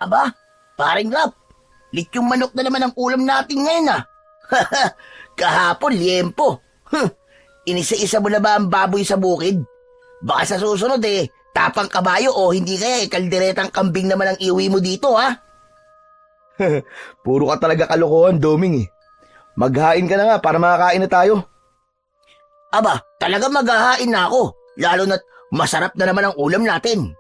Aba, paring Rap, lityong manok na naman ang ulam natin ngayon ah. Kahapon, liempo. Inisa-isa mo na ba ang baboy sa bukid? Baka sa susunod tapang kabayo o hindi kaya kalderetang kambing naman ang iwi mo dito ha? Puro ka talaga kalokohan, Doming eh. Maghain ka na nga para makakain na tayo. Aba, talaga maghahain na ako. Lalo na't masarap na naman ang ulam natin.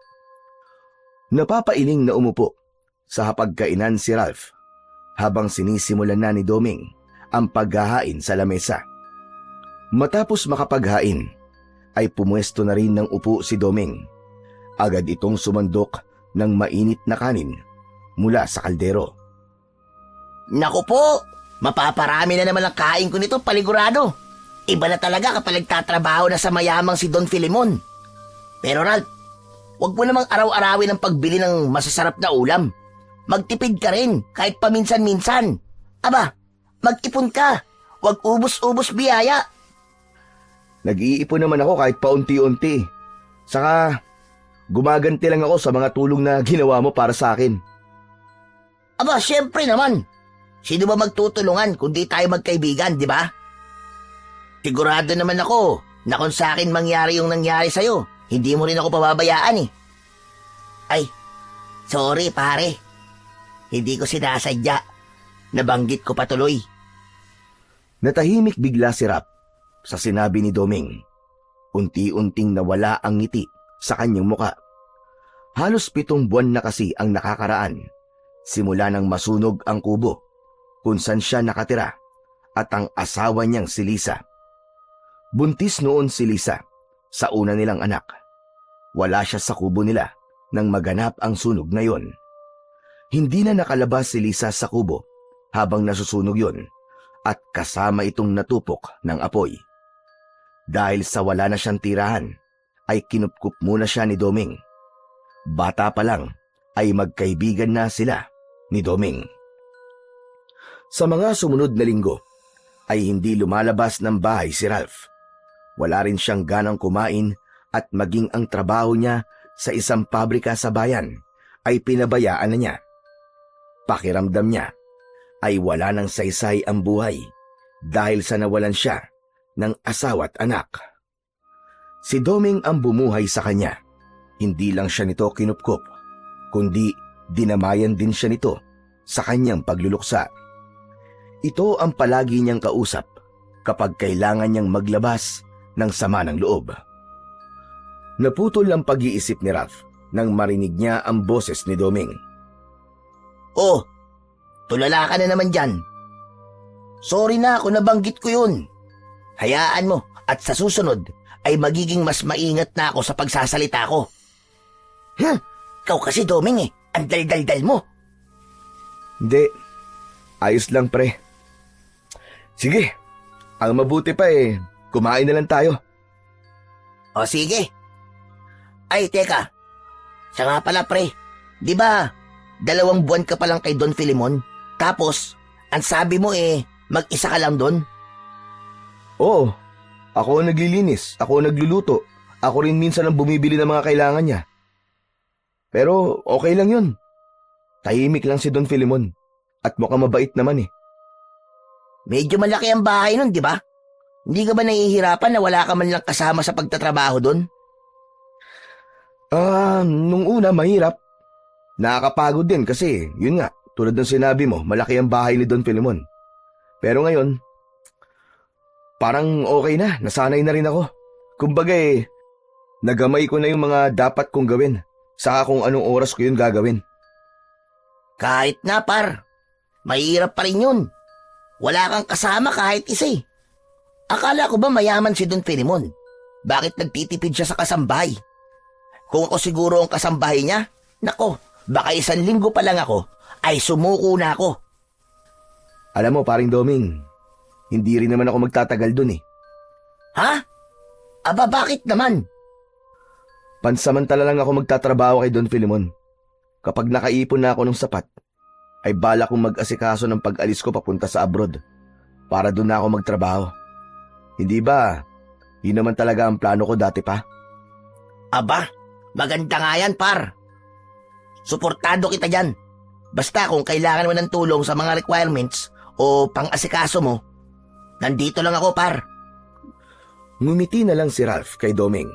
Napapailing na umupo sa hapagkainan si Ralph habang sinisimulan na ni Doming ang paghahain sa lamesa. Matapos makapaghain, ay pumwesto na rin ng upo si Doming. Agad itong sumandok ng mainit na kanin mula sa kaldero. Naku po, mapaparami na naman ang kain ko nito paligurado. Iba na talaga kapag nagtatrabaho na sa mayamang si Don Filemon. Pero Ralph, huwag mo namang araw-arawin ang pagbili ng masasarap na ulam. Magtipid ka rin kahit paminsan-minsan. Aba, mag-ipon ka. Huwag ubos-ubos biyaya. Nag-iipon naman ako kahit paunti-unti. Saka, gumaganti lang ako sa mga tulong na ginawa mo para sa akin. Aba, syempre naman. Sino ba magtutulungan kung di tayo magkaibigan, di ba? Sigurado naman ako na kung sa akin mangyari yung nangyari sa'yo, hindi mo rin ako pababayaan eh. Ay, sorry pare. Hindi ko sinasadya. Nabanggit ko patuloy. Natahimik bigla si Rap sa sinabi ni Doming. Unti-unting nawala ang ngiti sa kanyang muka. Halos 7 buwan na kasi ang nakakaraan simula nang masunog ang kubo kung saan siya nakatira at ang asawa niyang si Lisa. Buntis noon si Lisa sa una nilang anak. Wala siya sa kubo nila nang maganap ang sunog na yon. Hindi na nakalabas si Lisa sa kubo habang nasusunog yon at kasama itong natupok ng apoy. Dahil sa wala na siyang tirahan, ay kinupkup muna siya ni Doming. Bata pa lang ay magkaibigan na sila ni Doming. Sa mga sumunod na linggo ay hindi lumalabas ng bahay si Ralph. Wala rin siyang ganang kumain at maging ang trabaho niya sa isang pabrika sa bayan ay pinabayaan na niya. Pakiramdam niya ay wala nang saysay ang buhay dahil sa nawalan siya ng asawa't anak. Si Doming ang bumuhay sa kanya. Hindi lang siya nito kinupkup, kundi dinamayan din siya nito sa kanyang pagluluksa. Ito ang palagi niyang kausap kapag kailangan niyang maglabas ng sama ng loob. Naputol ang pag-iisip ni Ralph nang marinig niya ang boses ni Doming. Oh, tulala ka na naman dyan. Sorry na kung nabanggit ko yun. Hayaan mo at sa susunod ay magiging mas maingat na ako sa pagsasalita ko. Ikaw kasi Doming ang daldaldal mo. Hindi, ayos lang pre. Sige, ang mabuti pa kumain na lang tayo. O sige. Ay, teka. Siya nga pala pre, di ba 2 buwan ka pa lang kay Don Filemon? Tapos, ang sabi mo mag-isa ka lang doon? Oo, ako ang naglilinis, ako ang nagluluto. Ako rin minsan ang bumibili ng mga kailangan niya. Pero okay lang yun. Tahimik lang si Don Filemon at mukhang mabait naman Medyo malaki ang bahay nun, di ba? Hindi ka ba nahihirapan na wala ka man lang kasama sa pagtatrabaho doon? Nung una mahirap. Nakakapagod din kasi, yun nga, tulad ng sinabi mo, malaki ang bahay ni Don Filemon. Pero ngayon, parang okay na, nasanay na rin ako. Kumbaga nagamay ko na yung mga dapat kong gawin, saka kung anong oras ko yun gagawin. Kahit na par, mahirap pa rin yun. Wala kang kasama kahit isa Akala ko ba mayaman si Don Filemon? Bakit nagtitipid siya sa kasambahay? Kung ako siguro ang kasambahay niya, nako, baka 1 linggo pa lang ako, ay sumuko na ako. Alam mo, paring Doming, hindi rin naman ako magtatagal dun Ha? Aba bakit naman? Pansamantala lang ako magtatrabaho kay Don Filemon. Kapag nakaipon na ako ng sapat, ay bala kong mag-asikaso ng pag-alis ko papunta sa abroad para doon na ako magtrabaho. Hindi ba, yun naman talaga ang plano ko dati pa? Aba, maganda nga yan par. Suportado kita dyan. Basta kung kailangan mo ng tulong sa mga requirements o pang-asikaso mo, nandito lang ako, par. Ngumiti na lang si Ralph kay Doming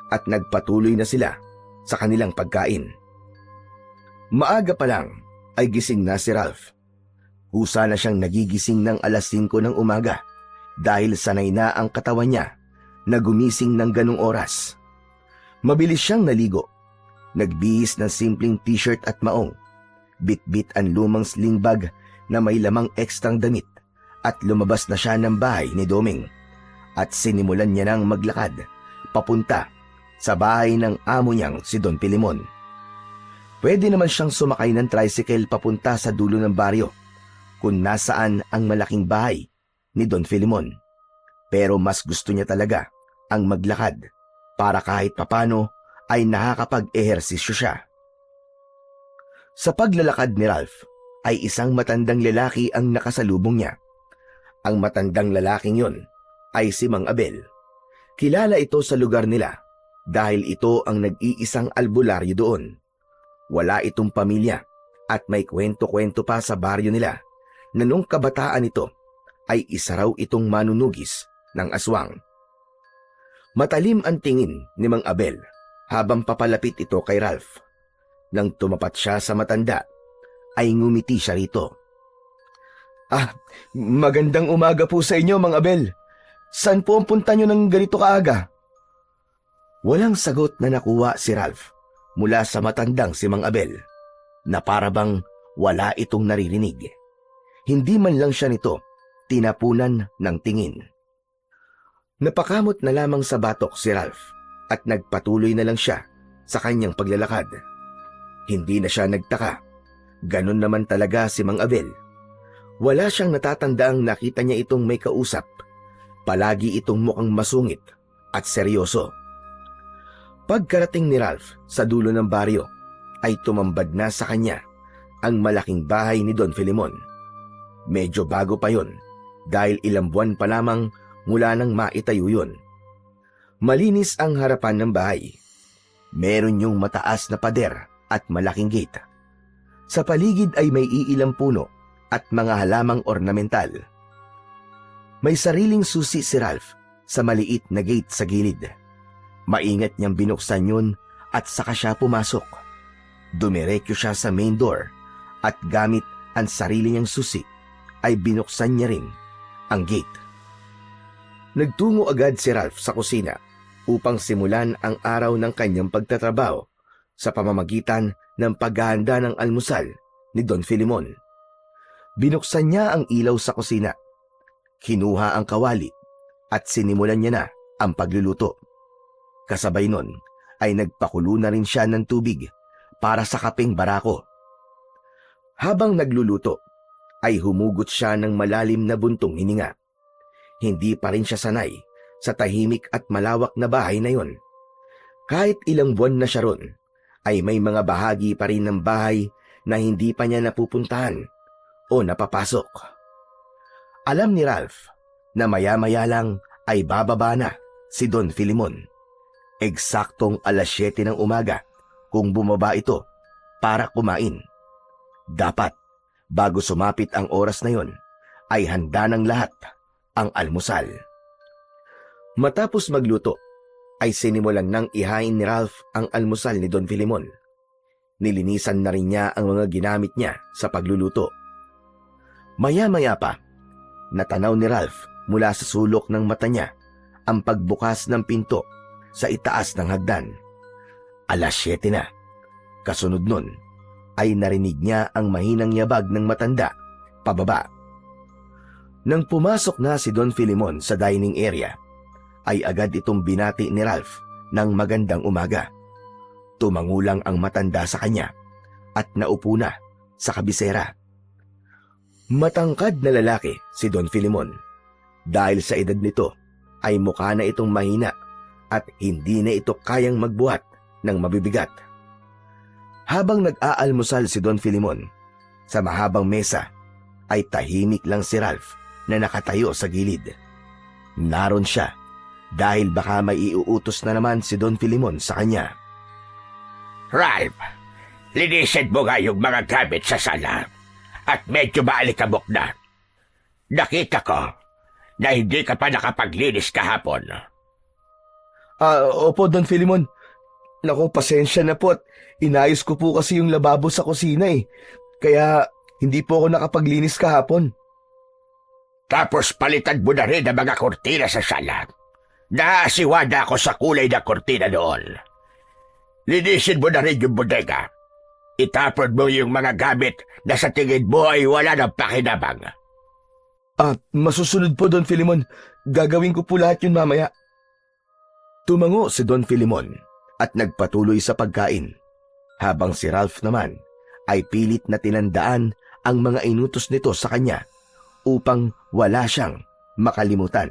at nagpatuloy na sila sa kanilang pagkain. Maaga pa lang ay gising na si Ralph. Husa na siyang nagigising ng alas 5 ng umaga dahil sanay na ang katawan niya na gumising ng ganong oras. Mabilis siyang naligo. Nagbihis ng simpleng t-shirt at maong. Bit-bit ang lumang sling bag na may lamang ekstrang damit at lumabas na siya ng bahay ni Doming at sinimulan niya nang maglakad papunta sa bahay ng amo niyang si Don Filemon. Pwede naman siyang sumakay ng tricycle papunta sa dulo ng baryo kung nasaan ang malaking bahay ni Don Filemon. Pero mas gusto niya talaga ang maglakad para kahit papano ay nakakapag-ehersisyo siya. Sa paglalakad ni Ralph ay isang matandang lalaki ang nakasalubong niya. Ang matandang lalaking yon ay si Mang Abel. Kilala ito sa lugar nila dahil ito ang nag-iisang albularyo doon. Wala itong pamilya at may kwento-kwento pa sa baryo nila na nung kabataan ito ay isa raw itong manunugis ng aswang. Matalim ang tingin ni Mang Abel habang papalapit ito kay Ralph. Nang tumapat siya sa matanda, ay ngumiti siya rito. Magandang umaga po sa inyo, Mang Abel. Saan po ang punta nyo ng ganito kaaga? Walang sagot na nakuha si Ralph mula sa matandang si Mang Abel, na parabang wala itong naririnig. Hindi man lang siya nito tinapunan ng tingin. Napakamot na lamang sa batok si Ralph at nagpatuloy na lang siya sa kanyang paglalakad. Hindi na siya nagtaka. Ganon naman talaga si Mang Abel. Wala siyang natatandaang nakita niya itong may kausap. Palagi itong mukhang masungit at seryoso. Pagkarating ni Ralph sa dulo ng baryo, ay tumambad na sa kanya ang malaking bahay ni Don Filemon. Medyo bago pa yon dahil ilang buwan pa lamang mula nang maitayo yun. Malinis ang harapan ng bahay. Meron yung mataas na pader at malaking gate. Sa paligid ay may iilang puno at mga halamang ornamental. May sariling susi si Ralph sa maliit na gate sa gilid. Maingat niyang binuksan yun at saka siya pumasok. Dumiretso siya sa main door at gamit ang sarili niyang susi ay binuksan niya rin ang gate. Nagtungo agad si Ralph sa kusina upang simulan ang araw ng kanyang pagtatrabaho sa pamamagitan ng paghahanda ng almusal ni Don Filemon. Binuksan niya ang ilaw sa kusina, kinuha ang kawali at sinimulan niya na ang pagluluto. Kasabay nun ay nagpakulo na rin siya ng tubig para sa kapeng barako. Habang nagluluto ay humugot siya ng malalim na buntong hininga. Hindi pa rin siya sanay sa tahimik at malawak na bahay na yon. Kahit ilang buwan na siya ron, ay may mga bahagi pa rin ng bahay na hindi pa niya napupuntahan o napapasok. Alam ni Ralph na maya-maya lang ay bababa na si Don Filemon. Eksaktong alas 7 ng umaga kung bumaba ito para kumain. Dapat, bago sumapit ang oras na yon, ay handa ng lahat ang almusal. Matapos magluto, ay sinimulan nang ihain ni Ralph ang almusal ni Don Filemon. Nilinisan na rin niya ang mga ginamit niya sa pagluluto. Maya-maya pa, natanaw ni Ralph mula sa sulok ng mata niya ang pagbukas ng pinto sa itaas ng hagdan. Alas 7 na. Kasunod nun, ay narinig niya ang mahinang yabag ng matanda pababa. Nang pumasok na si Don Filemon sa dining area, ay agad itong binati ni Ralph ng magandang umaga. Tumangulang ang matanda sa kanya at naupo na sa kabisera. Matangkad na lalaki si Don Filemon. Dahil sa edad nito ay mukha na itong mahina at hindi na ito kayang magbuhat ng mabibigat. Habang nag-aalmusal si Don Filemon, sa mahabang mesa ay tahimik lang si Ralph na nakatayo sa gilid. Naroon siya dahil baka may iuutos na naman si Don Filemon sa kanya. Ralph, Linisin mo nga yung mga gamit sa sala at medyo maalikabok na. Nakita ko na hindi ka pa nakapaglinis kahapon. Opo, Don Filimon. Naku, pasensya na po at inayos ko po kasi yung lababo sa kusina eh. Kaya hindi po ako nakapaglinis kahapon. Tapos palitan mo na rin ang mga kortina sa sala. Naasiwada ako sa kulay na kortina noon. Linisin mo na rin yung bodega. Itapon mo yung mga gamit na sa tingin mo ay wala ng pakinabang. Masusunod po, Don Filimon. Gagawin ko po lahat yun mamaya. Tumango si Don Filimon at nagpatuloy sa pagkain, habang si Ralph naman ay pilit na tinandaan ang mga inutos nito sa kanya upang wala siyang makalimutan.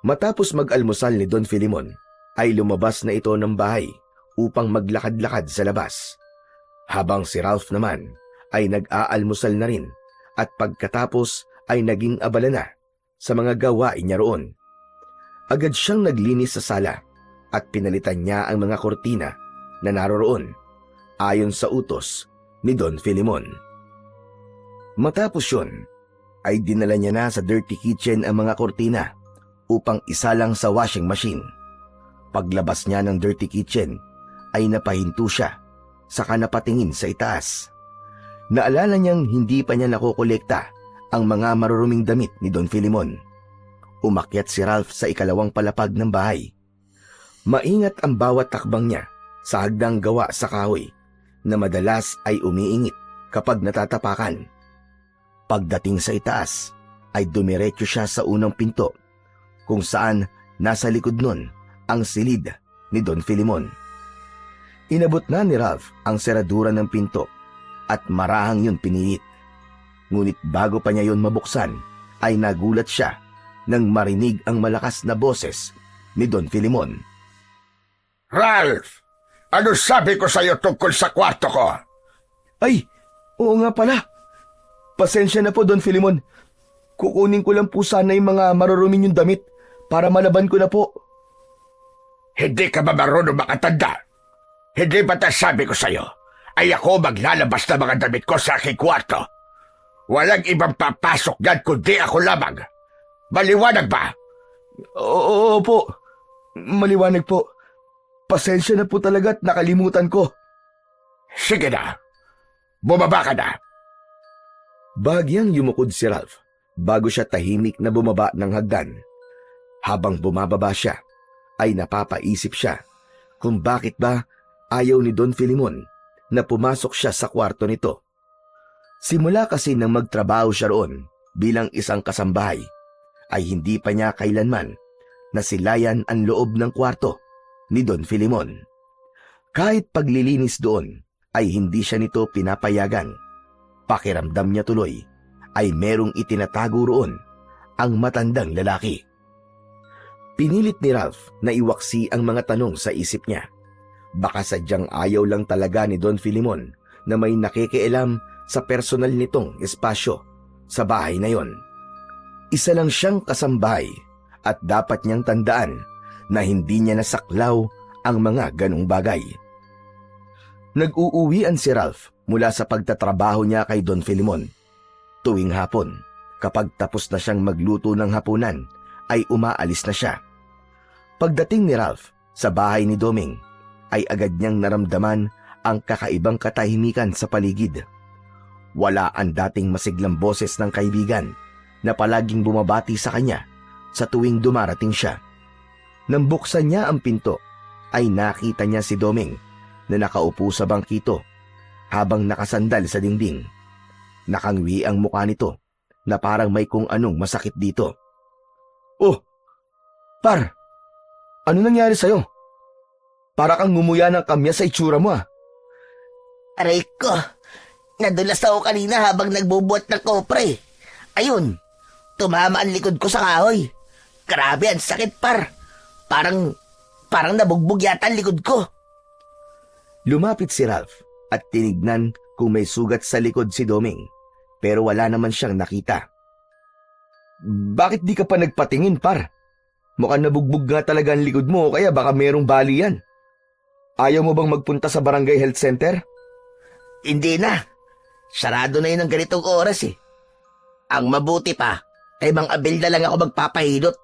Matapos mag-almusal ni Don Filimon, ay lumabas na ito ng bahay upang maglakad-lakad sa labas, habang si Ralph naman ay nag-aalmusal na rin at pagkatapos ay naging abala na sa mga gawain niya roon. Agad siyang naglinis sa sala at pinalitan niya ang mga kortina na naroroon ayon sa utos ni Don Filimon. Matapos yun, ay dinala niya na sa dirty kitchen ang mga kortina upang isalang sa washing machine. Paglabas niya ng dirty kitchen, ay napahinto siya, saka napatingin sa itaas. Naalala niyang hindi pa niya nakokolekta ang mga maruruming damit ni Don Filimon. Umakyat si Ralph sa ikalawang palapag ng bahay. Maingat ang bawat takbang niya sa hagdang gawa sa kahoy na madalas ay umiingit kapag natatapakan. Pagdating sa itaas, ay dumiretso siya sa unang pinto kung saan nasa likod nun ang silid ni Don Filimon. Inabot na ni Ralph ang seradura ng pinto at marahang yun pinilit. Ngunit bago pa niya yun mabuksan, ay nagulat siya nang marinig ang malakas na boses ni Don Filimon. Ralph! Ano sabi ko sa'yo tungkol sa kwarto ko? Ay, oo nga pala. Pasensya na po, Don Filimon. Kukunin ko lang po sana yung mga marurumi yung damit para malaban ko na po. Hindi ka ba marunong makatanda? Hindi ba sabi ko sa'yo ay ako maglalabas ng mga damit ko sa aking kwarto? Walang ibang papasok dyan kundi ako lamang. Maliwanag ba? Oo po. Maliwanag po. Pasensya na po talaga at nakalimutan ko. Sige na. Bumaba ka na. Bahagyang yumukod si Ralph bago siya tahimik na bumaba ng hagdan. Habang bumababa siya, ay napapaisip siya kung bakit ba ayaw ni Don Filimon na pumasok siya sa kwarto nito. Simula kasi nang magtrabaho siya roon bilang isang kasambahay, ay hindi pa niya kailanman nasilayan ang loob ng kwarto ni Don Filimon. Kahit paglilinis doon ay hindi siya nito pinapayagan. Pakiramdam niya tuloy ay merong itinatago roon ang matandang lalaki. Pinilit ni Ralph na iwaksi ang mga tanong sa isip niya. Baka sadyang ayaw lang talaga ni Don Filimon na may nakikialam sa personal nitong espasyo sa bahay na yon. Isa lang siyang kasambahay at dapat niyang tandaan na hindi niya nasaklaw ang mga ganong bagay. Nag-uuwian si Ralph mula sa pagtatrabaho niya kay Don Filimon. Tuwing hapon, kapag tapos na siyang magluto ng hapunan, ay umaalis na siya. Pagdating ni Ralph sa bahay ni Doming, ay agad niyang naramdaman ang kakaibang katahimikan sa paligid. Wala ang dating masiglang boses ng kaibigan na palaging bumabati sa kanya sa tuwing dumarating siya. Nang buksan niya ang pinto, ay nakita niya si Doming na nakaupo sa bangkito habang nakasandal sa dingding. Nakangwi ang mukha nito na parang may kung anong masakit dito. Oh, par, ano nangyari sa'yo? Para kang ngumuya ng kamya sa itsura mo ah. Aray ko, nadulas ako kanina habang nagbubuhat ng kopre. Ayun, tumama ang likod ko sa kahoy. Grabe, ang sakit par. Parang nabugbog yata ang likod ko. Lumapit si Ralph at tinignan kung may sugat sa likod si Doming, pero wala naman siyang nakita. Bakit di ka pa nagpatingin, par? Mukhang nabugbog nga talaga ang likod mo, kaya baka merong bali yan. Ayaw mo bang magpunta sa barangay health center? Hindi na. Sarado na yun ng ganitong oras eh. Ang mabuti pa, kay Mang Abel na lang ako magpapahilot.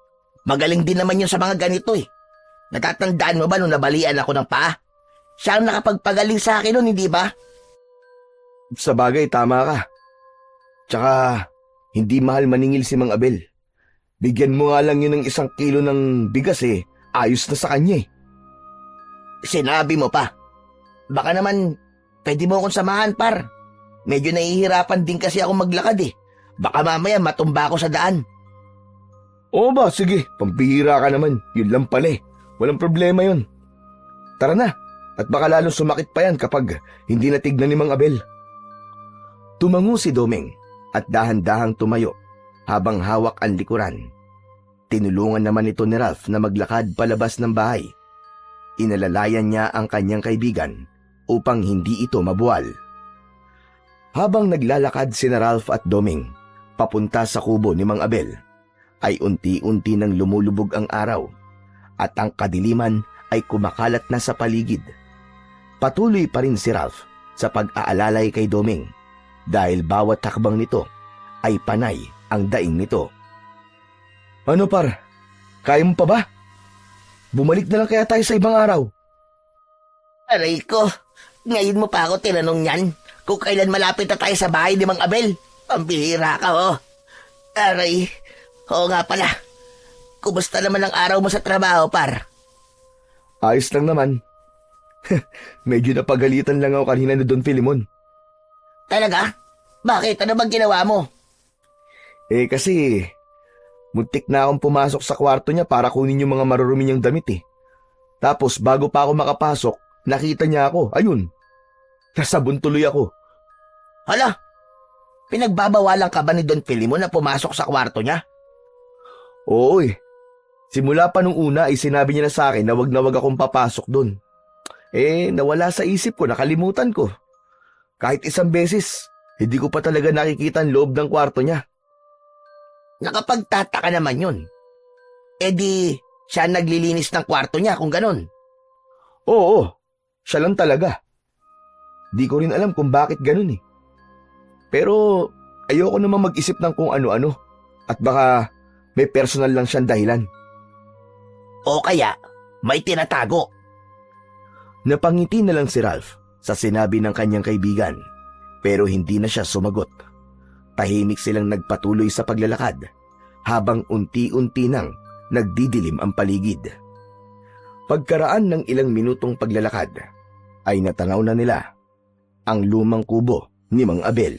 Magaling din naman yun sa mga ganito eh. Natatandaan mo ba nung nabalian ako ng paa? Siya ang nakapagpagaling sa akin nun, hindi ba? Sa bagay, tama ka. Tsaka, hindi mahal maningil si Mang Abel. Bigyan mo nga lang yun ng 1 kilo ng bigas eh. Ayos na sa kanya eh. Sinabi mo pa. Baka naman, pwede mo akong samahan, par. Medyo nahihirapan din kasi ako maglakad eh. Baka mamaya matumba ako sa daan. Oo ba, sige, pampihira ka naman. Yun lang pala eh. Walang problema yun. Tara na, at baka lalong sumakit pa yan kapag hindi natignan ni Mang Abel. Tumango si Doming at dahan-dahang tumayo habang hawak ang likuran. Tinulungan naman ito ni Ralph na maglakad palabas ng bahay. Inalalayan niya ang kanyang kaibigan upang hindi ito mabuwal. Habang naglalakad si Ralph at Doming papunta sa kubo ni Mang Abel, ay unti-unti nang lumulubog ang araw at ang kadiliman ay kumakalat na sa paligid. Patuloy pa rin si Ralph sa pag-aalalay kay Doming dahil bawat hakbang nito ay panay ang daing nito. Ano par? Kaya mo pa ba? Bumalik na lang kaya tayo sa ibang araw. Aray ko, ngayon mo pa ako tinanong yan kung kailan malapit na tayo sa bahay ni Mang Abel. Pambihira ka oh. Aray, oo nga pala. Kumusta naman ang araw mo sa trabaho, par? Ayos lang naman. Medyo napagalitan lang ako kanina ni Don Filimon. Talaga? Bakit? Ano bang ginawa mo? Eh kasi, muntik na akong pumasok sa kwarto niya para kunin yung mga marurumi niyang damit eh. Tapos bago pa ako makapasok, nakita niya ako. Ayun, nasabon tuloy ako. Hala, pinagbabawalan ka ba ni Don Filimon na pumasok sa kwarto niya? Oo eh. Simula pa nung una ay sinabi niya na sa akin na wag akong papasok doon. Eh, nawala sa isip ko, nakalimutan ko. Kahit 1 beses, hindi ko pa talaga nakikita ang loob ng kwarto niya. Nakapagtataka naman yun. E di, siya naglilinis ng kwarto niya kung ganon. Oo, siya lang talaga. Di ko rin alam kung bakit ganun eh. Pero ayoko naman mag-isip ng kung ano-ano at baka may personal lang siyang dahilan. O kaya, may tinatago. Napangiti na lang si Ralph sa sinabi ng kanyang kaibigan pero hindi na siya sumagot. Tahimik silang nagpatuloy sa paglalakad habang unti-unti nang nagdidilim ang paligid. Pagkaraan ng ilang minutong paglalakad ay natanaw na nila ang lumang kubo ni Mang Abel.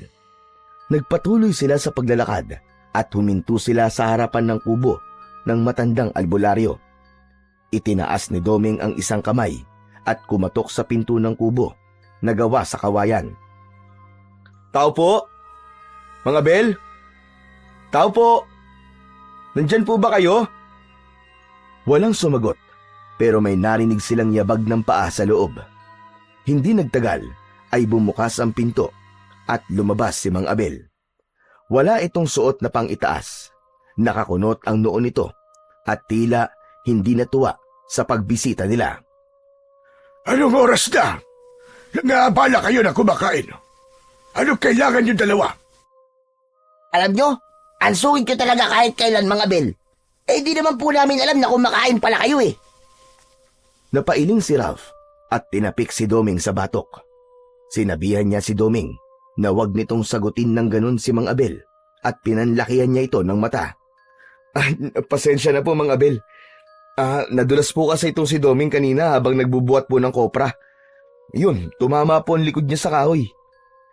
Nagpatuloy sila sa paglalakad at huminto sila sa harapan ng kubo ng matandang albularyo. Itinaas ni Doming ang isang kamay at kumatok sa pinto ng kubo na gawa sa kawayan. Tao po? Mang Abel? Tao po? Nandyan po ba kayo? Walang sumagot pero may narinig silang yabag ng paa sa loob. Hindi nagtagal ay bumukas ang pinto at lumabas si Mang Abel. Wala itong suot na pang-itaas. Nakakunot ang noo nito at tila hindi natuwa sa pagbisita nila. Anong oras na? Nangaabala kayo na kumakain. Anong kailangan niyo dalawa? Alam nyo, ansuin ko talaga kahit kailan, Mang Abel. Eh di naman po namin alam na kumakain pala kayo eh. Napailing si Ralph at tinapik si Doming sa batok. Sinabihan niya si Doming na wag nitong sagutin ng ganun si Mang Abel at pinanlakihan niya ito ng mata. Ay, pasensya na po Mang Abel. Nadulas po kasi itong si Doming kanina habang nagbubuhat po ng kopra. Yun, tumama po ang likod niya sa kahoy.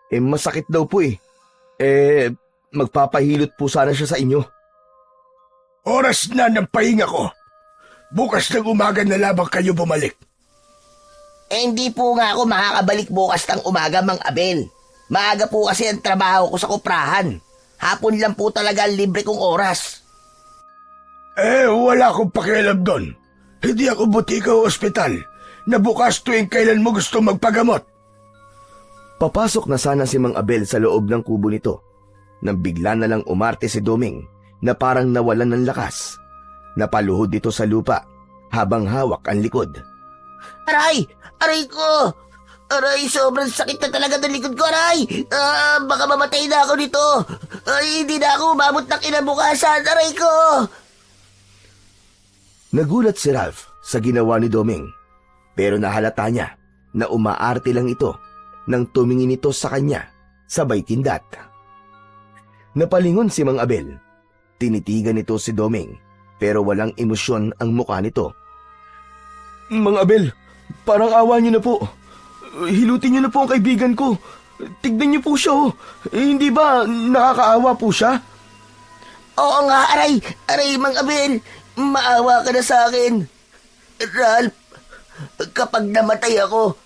Eh, masakit daw po eh. Magpapahilot po sana siya sa inyo. Oras na ng pahinga ko. Bukas ng umaga na lamang kayo bumalik. Eh hindi po nga ako makakabalik bukas ng umaga, Mang Abel. Maaga po kasi ang trabaho ko sa koprahan. Hapon lang po talaga ang libre kong oras. Wala akong pakialam doon. Hindi ako butika o ospital na bukas tuwing kailan mo gusto magpagamot. Papasok na sana si Mang Abel sa loob ng kubo nito nang bigla na lang umarte si Doming na parang nawalan ng lakas. Napaluhod dito sa lupa habang hawak ang likod. Aray! Aray ko! Aray, sobrang sakit na talaga ng likod ko, aray! Baka mamatay na ako nito! Ay, hindi na ako umabot ng kinabukasan, aray ko! Nagulat si Ralph sa ginawa ni Doming, pero nahalata niya na umaarte lang ito nang tumingin ito sa kanya sabay kindat. Napalingon si Mang Abel. Tinitigan nito si Doming pero walang emosyon ang mukha nito. Mang Abel, parang awa niyo na po. Hilutin niyo na po ang kaibigan ko. Tignan niyo po siya oh. Hindi ba nakakaawa po siya? Oo nga, aray! Aray, Mang Abel! Maawa ka na sa akin! Ralph, kapag namatay ako,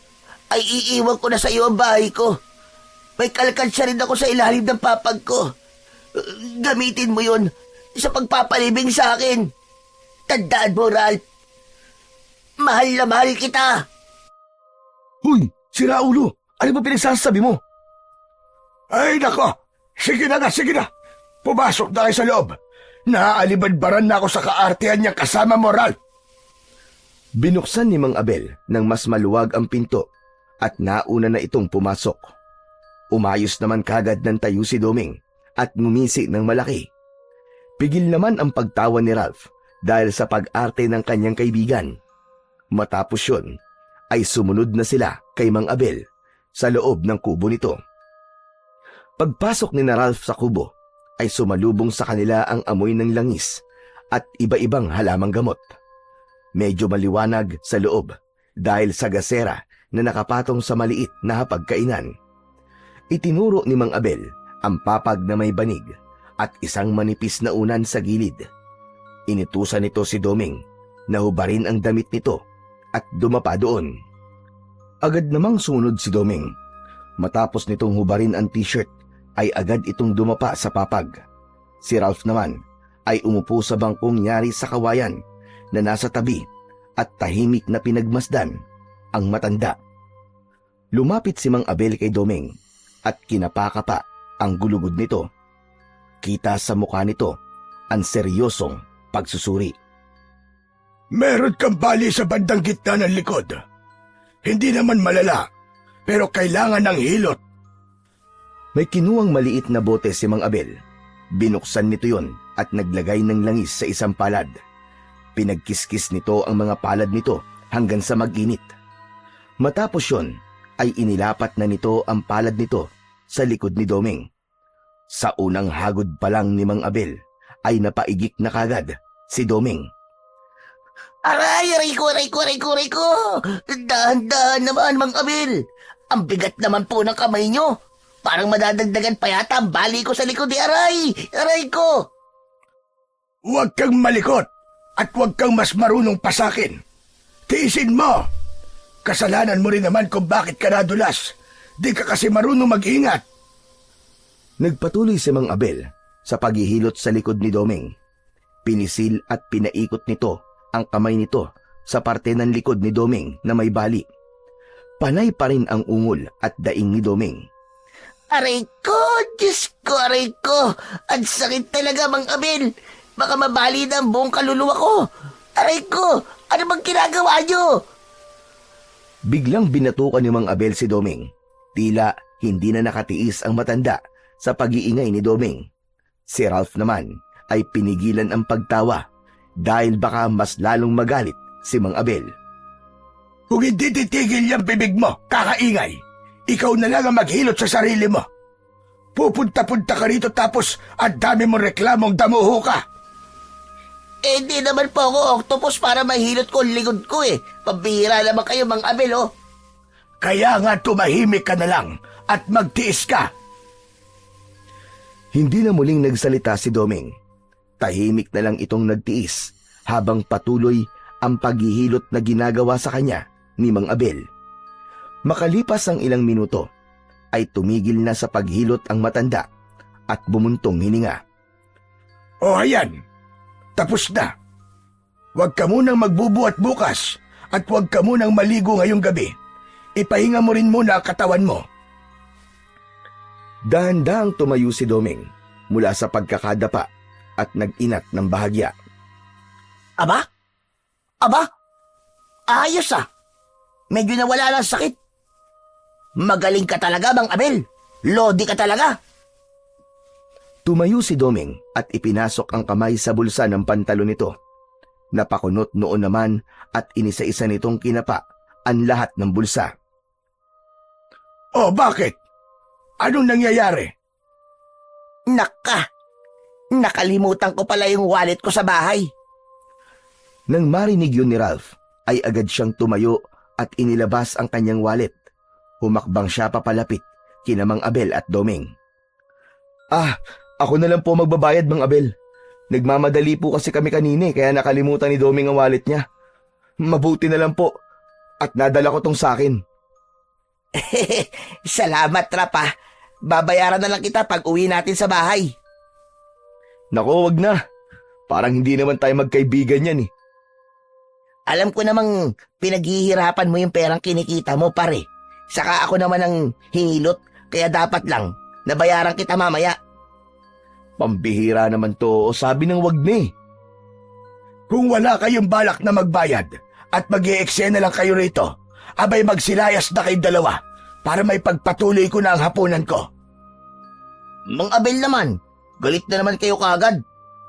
ay iiwan ko na sa iyo ang bahay ko. May kalkansya rin ako sa ilalim ng papag ko. Gamitin mo yun sa pagpapalibing sa akin. Tandaan mo, Ralph. Mahal na mahal kita. Huy, si Raulo, ano ba pinagsasabi mo? Ay, nako! Sige na, sige na! Pumasok na kayo sa loob! Naaalibadbaran na ako sa kaartehan niyang kasama mo, Ralph! Binuksan ni Mang Abel nang mas maluwag ang pinto at nauna na itong pumasok. Umayos naman kagad ng tayo si Doming at ngumisi ng malaki. Pigil naman ang pagtawa ni Ralph dahil sa pag-arte ng kanyang kaibigan. Matapos yun, ay sumunod na sila kay Mang Abel sa loob ng kubo nito. Pagpasok ni na Ralph sa kubo, ay sumalubong sa kanila ang amoy ng langis at iba-ibang halamang gamot. Medyo maliwanag sa loob dahil sa gasera na nakapatong sa maliit na hapagkainan. Itinuro ni Mang Abel ang papag na may banig at isang manipis na unan sa gilid. Inutusan nito si Doming na hubarin ang damit nito at dumapa doon. Agad namang sunod si Doming. Matapos nitong hubarin ang t-shirt, ay agad itong dumapa sa papag. Si Ralph naman ay umupo sa bangkong yari sa kawayan na nasa tabi at tahimik na pinagmasdan ang matanda. Lumapit si Mang Abel kay Doming at kinapakapa ang gulugod nito. Kita sa mukha nito ang seryosong pagsusuri. Meron kang bali sa bandang gitna ng likod. Hindi naman malala, pero kailangan ng hilot. May kinuwang maliit na bote si Mang Abel. Binuksan nito yon at naglagay ng langis sa isang palad. Pinagkiskis nito ang mga palad nito hanggang sa mag-init. Matapos yon, ay inilapat na nito ang palad nito sa likod ni Doming. Sa unang hagod pa lang ni Mang Abel, ay napaigik na kagad si Doming. Aray, aray ko, aray ko, aray ko, aray ko! Dahan-dahan naman, Mang Abel! Ang bigat naman po ng kamay nyo! Parang madadagdagan pa yata ang bali ko sa likod ni aray! Aray ko! Huwag kang malikot at huwag kang mas marunong pa sa akin. Tiisin mo! Kasalanan mo rin naman kung bakit ka nadulas. Di ka kasi marunong mag-ingat. Nagpatuloy si Mang Abel sa paghihilot sa likod ni Doming. Pinisil at pinaikot nito ang kamay nito sa parte ng likod ni Doming na may bali. Panay pa rin ang ungol at daing ni Doming. Aray ko! Diyos ko, aray ko! Ang sakit talaga, Mang Abel! Baka mabali na ang buong kaluluwa ko! Aray ko! Ano bang ginagawa nyo? Biglang binatukan ni Mang Abel si Doming. Tila hindi na nakatiis ang matanda sa pag-iingay ni Doming. Si Ralph naman ay pinigilan ang pagtawa dahil baka mas lalong magalit si Mang Abel. Kung hindi titigil yung bibig mo, kakaingay, ikaw na lang ang maghilot sa sarili mo. Pupunta-punta ka rito tapos ang dami mong reklamong damuho ka. Eh, di naman po ako octopus para mahilot ko ang likod ko eh. Pabihira naman kayo, Mang Abel, oh. Kaya nga tumahimik ka na lang at magtiis ka. Hindi na muling nagsalita si Doming. Tahimik na lang itong nagtiis habang patuloy ang paghihilot na ginagawa sa kanya ni Mang Abel. Makalipas ang ilang minuto, ay tumigil na sa paghilot ang matanda at bumuntong hininga. O ayan, tapos na. Huwag ka munang magbubuhat bukas at huwag ka munang maligo ngayong gabi. Ipahinga mo rin muna ang katawan mo. Dahan-dahang tumayo si Doming mula sa pagkakadapa at nag-inat ng bahagya. Aba? Aba? Ayos ah. medyo nawala ng sakit. Magaling ka talaga, Mang Abel. Lodi ka talaga. Tumayo si Doming at ipinasok ang kamay sa bulsa ng pantalon nito. Napakunot noon naman at inisa-isa nitong kinapa ang lahat ng bulsa. Oh, bakit? Anong nangyayari? Naka, nakalimutan ko pala yung wallet ko sa bahay. Nang marinig yun ni Ralph, ay agad siyang tumayo at inilabas ang kanyang wallet. Humakbang siya papalapit kina Mang Abel at Doming. Ako na lang po magbabayad, Mang Abel. Nagmamadali po kasi kami kanina kaya nakalimutan ni Doming ang wallet niya. Mabuti na lang po at nadala ko tong sakin. Salamat, Rap. Babayaran na lang kita pag uwi natin sa bahay. Nako, wag na. Parang hindi naman tayo magkaibigan yan eh. Alam ko namang pinaghihirapan mo yung perang kinikita mo, pare. Saka ako naman ang hingilot, kaya dapat lang nabayaran kita mamaya. Pambihira naman to, sabi ng wag na eh. Kung wala kayong balak na magbayad at mag-i-eksena lang kayo rito, abay magsilayas na kayong dalawa para may pagpatuloy ko na ang hapunan ko. Mang Abel naman, galit na naman kayo kagad.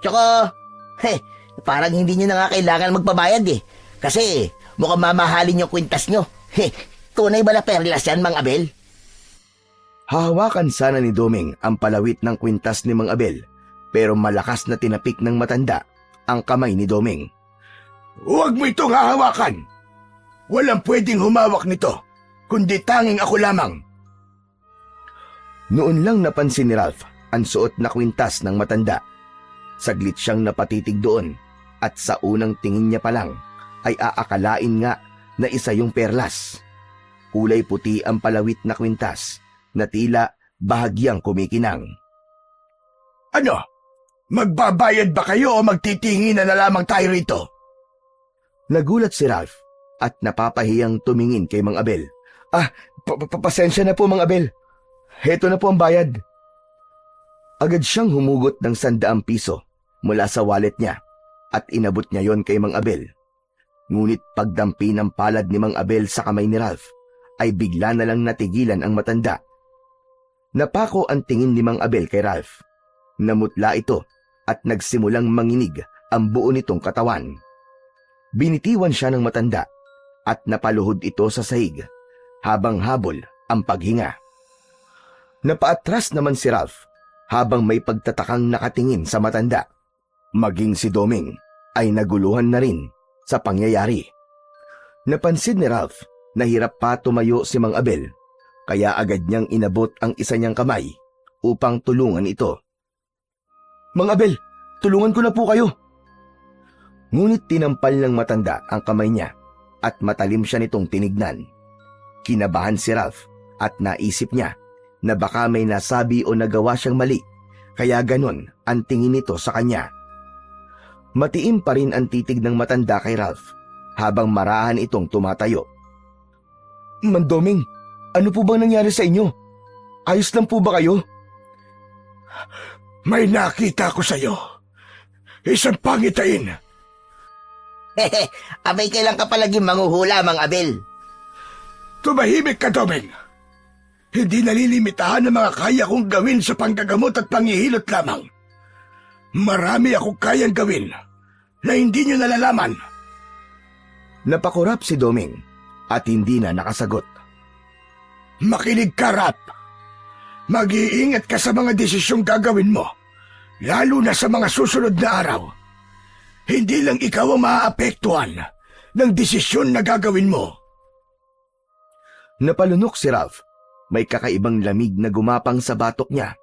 Tsaka, parang hindi nyo na nga kailangan magpabayad eh. Kasi mukhang mamahalin yung kwintas nyo. Tunay ba na perlas yan, Mang Abel? Hahawakan sana ni Doming ang palawit ng kwintas ni Mang Abel, pero malakas na tinapik ng matanda ang kamay ni Doming. Huwag mo itong hahawakan! Walang pwedeng humawak nito, kundi tanging ako lamang. Noon lang napansin ni Ralph ang suot na kwintas ng matanda. Saglit siyang napatitig doon at sa unang tingin niya pa lang ay aakalain nga na isa yung perlas. Kulay puti ang palawit na kwintas na tila bahagyang kumikinang. Ano? Magbabayad ba kayo o magtitingin na lamang tayo rito? Nagulat si Ralph at napapahiyang tumingin kay Mang Abel. Pasensya na po, Mang Abel. Heto na po ang bayad. Agad siyang humugot ng 100 piso mula sa wallet niya at inabot niya yon kay Mang Abel. Ngunit pagdampi ng palad ni Mang Abel sa kamay ni Ralph ay bigla na lang natigilan ang matanda. Napako ang tingin ni Mang Abel kay Ralph. Namutla ito at nagsimulang manginig ang buo nitong katawan. Binitiwan siya ng matanda at napaluhod ito sa sahig habang habol ang paghinga. Napaatras naman si Ralph habang may pagtatakang nakatingin sa matanda. Maging si Doming ay naguluhan na rin sa pangyayari. Napansin ni Ralph na hirap pa tumayo si Mang Abel, kaya agad niyang inabot ang isa niyang kamay upang tulungan ito. Mang Abel, tulungan ko na po kayo. Ngunit tinampal ng matanda ang kamay niya at matalim siya nitong tinignan. Kinabahan si Ralph at naisip niya na baka may nasabi o nagawa siyang mali, kaya ganon ang tingin nito sa kanya. Matiim pa rin ang titig ng matanda kay Ralph habang marahan itong tumatayo. Mandoming, ano po bang nangyari sa inyo? Ayos lang po ba kayo? May nakita ko sa iyo. Isang pangitain. Abay, kailan ka palagi manghuhula, Mang Abel? Tumahimik ka, Doming. Hindi nalilimitahan ng mga kaya kong gawin sa panggagamot at panghihilot lamang. Marami akong kayang gawin na hindi nyo nalalaman. Napakurap si Doming at hindi na nakasagot. Makinig ka, Rap. Mag-iingat ka sa mga desisyong gagawin mo, lalo na sa mga susunod na araw. Hindi lang ikaw ang maaapektuhan ng desisyon na gagawin mo. Napalunok si Ralph. May kakaibang lamig na gumapang sa batok niya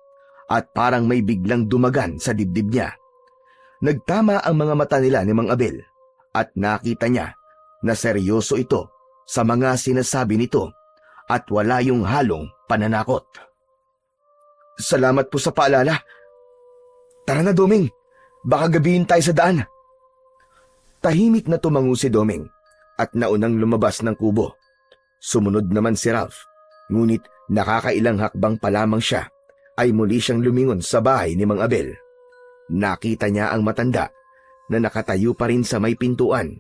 at parang may biglang dumagan sa dibdib niya. Nagtama ang mga mata nila ni Mang Abel at nakita niya na seryoso ito sa mga sinasabi nito at wala yung halong pananakot. Salamat po sa paalala. Tara na, Doming. Baka gabihin tayo sa daan. Tahimik na tumango si Doming at naunang lumabas ng kubo. Sumunod naman si Ralph. Ngunit nakakailang hakbang pa lamang siya ay muli siyang lumingon sa bahay ni Mang Abel. Nakita niya ang matanda na nakatayo pa rin sa may pintuan.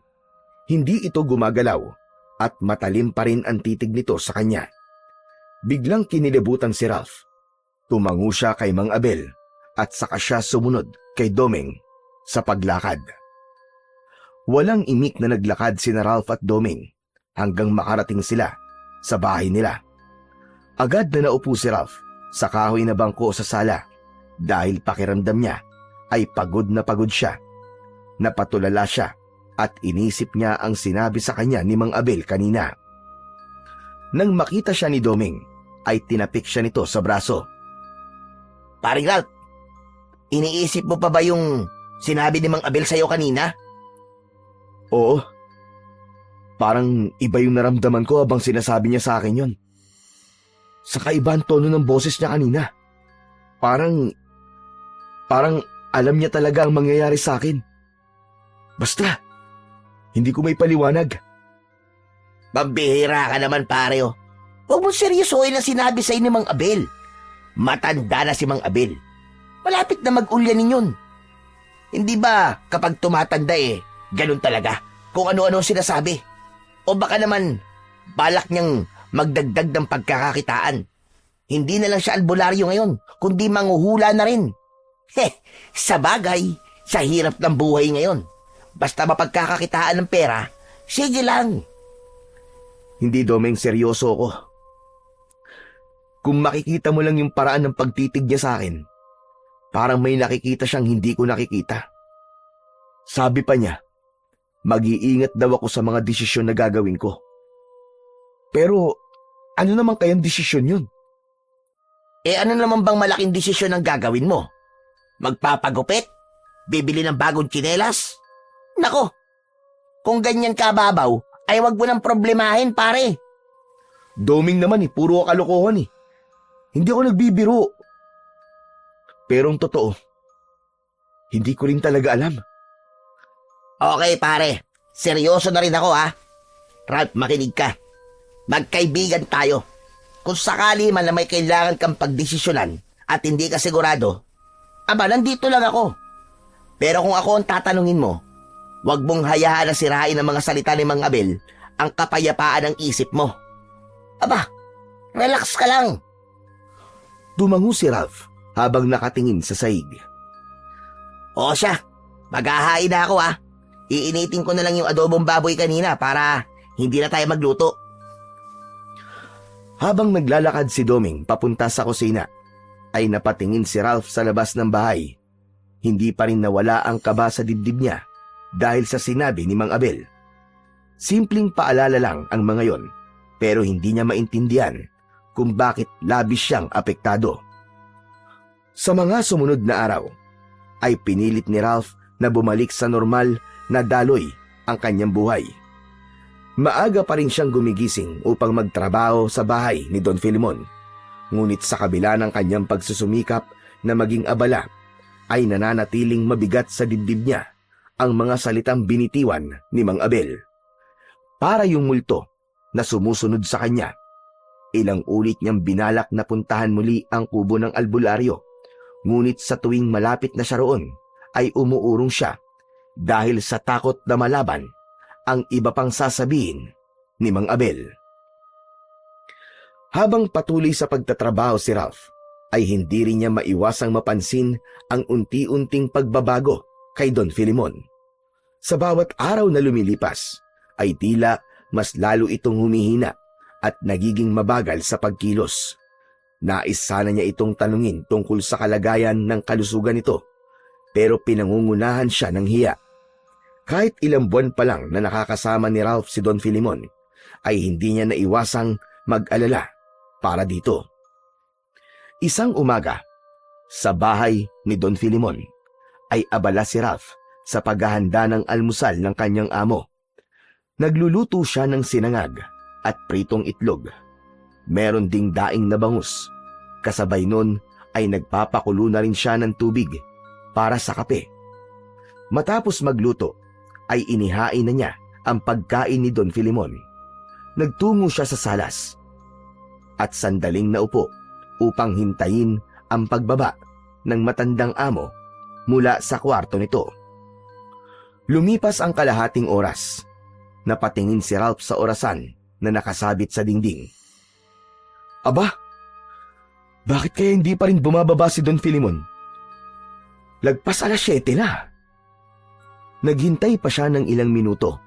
Hindi ito gumagalaw at matalim pa rin ang titig nito sa kanya. Biglang kinilabutan si Ralph. Tumango siya kay Mang Abel at saka siya sumunod kay Doming sa paglakad. Walang imik na naglakad sina Ralph at Doming hanggang makarating sila sa bahay nila. Agad na naupo si Ralph sa kahoy na bangko sa sala dahil pakiramdam niya ay pagod na pagod siya. Napatulala siya at inisip niya ang sinabi sa kanya ni Mang Abel kanina. Nang makita siya ni Doming, ay tinapik siya nito sa braso. Paring Ralph, iniisip mo pa ba yung sinabi ni Mang Abel sa'yo kanina? Oo. Parang iba yung naramdaman ko habang sinasabi niya sa akin yon. Saka iba ang tono ng boses niya kanina. Parang alam niya talaga ang mangyayari sa akin. Basta, hindi ko may paliwanag. Pambihira ka naman, pare. Huwag mo seryosohin ang sinabi sa'yo ni Mang Abel. Matanda na si Mang Abel. Malapit na mag-ulyanin yun. Hindi ba kapag tumatanda ganun talaga kung ano-ano sinasabi? O baka naman balak niyang magdagdag ng pagkakakitaan. Hindi na lang siya albularyo ngayon, kundi manghuhula na rin. Sa bagay, sa hirap ng buhay ngayon. Basta mapagkakakitaan ng pera, sige lang. Hindi, Domeng, seryoso ako. Kung makikita mo lang yung paraan ng pagtitig niya sa akin, parang may nakikita siyang hindi ko nakikita. Sabi pa niya, mag-iingat daw ako sa mga desisyon na gagawin ko. Pero ano naman kayang desisyon yun? Ano naman bang malaking desisyon ang gagawin mo? Magpapagupit? Bibili ng bagong tsinelas? Nako, kung ganyan kababaw, ay wag mo nang problemahin, pare. Doming naman puro kalokohan. Hindi ako nagbibiro. Pero ang totoo, hindi ko rin talaga alam. Okay, pare. Seryoso na rin ako, ha? Ralph, makinig ka. Magkaibigan tayo. Kung sakali man na may kailangan kang pagdesisyonan at hindi ka sigurado, nandito lang ako. Pero kung ako ang tatanungin mo, huwag mong hayaan na sirain ng mga salita ni Mang Abel ang kapayapaan ng isip mo. Relax ka lang. Tumango si Ralph habang nakatingin sa sahig. O siya, maghahain na ako, ha? Iinitin ko na lang yung adobong baboy kanina para hindi na tayo magluto. Habang naglalakad si Doming papunta sa kusina, ay napatingin si Ralph sa labas ng bahay. Hindi pa rin nawala ang kaba sa dibdib niya dahil sa sinabi ni Mang Abel. Simpleng paalala lang ang mga yon, pero hindi niya maintindihan kung bakit labis siyang apektado. Sa mga sumunod na araw, ay pinilit ni Ralph na bumalik sa normal na daloy ang kanyang buhay. Maaga pa rin siyang gumigising upang magtrabaho sa bahay ni Don Filemon. Ngunit sa kabila ng kanyang pagsusumikap na maging abala, ay nananatiling mabigat sa dibdib niya ang mga salitang binitiwan ni Mang Abel. Para yung multo na sumusunod sa kanya. Ilang ulit niyang binalak na puntahan muli ang kubo ng albularyo. Ngunit sa tuwing malapit na siya roon, ay umuurong siya dahil sa takot na malaban ang iba pang sasabihin ni Mang Abel. Habang patuloy sa pagtatrabaho si Ralph, ay hindi rin niya maiwasang mapansin ang unti-unting pagbabago kay Don Filemon. Sa bawat araw na lumilipas, ay tila mas lalo itong humihina at nagiging mabagal sa pagkilos. Nais sana niya itong tanungin tungkol sa kalagayan ng kalusugan nito, pero pinangungunahan siya ng hiya. Kahit ilang buwan pa lang na nakakasama ni Ralph si Don Filemon, ay hindi niya naiwasang mag-alala para dito. Isang umaga, sa bahay ni Don Filemon, ay abala si Ralph sa paghahanda ng almusal ng kanyang amo. Nagluluto siya ng sinangag at pritong itlog. Meron ding daing na bangus. Kasabay nun ay nagpapakulo na rin siya ng tubig para sa kape. Matapos magluto, ay inihain na niya ang pagkain ni Don Filemon. Nagtungo siya sa salas at sandaling naupo upang hintayin ang pagbaba ng matandang amo mula sa kwarto nito. Lumipas ang kalahating oras Napatingin si Ralph sa orasan na nakasabit sa dingding. Aba, bakit kaya hindi pa rin bumababa si Don Filimon? Lagpas 7:00 na. Naghintay pa siya ng ilang minuto.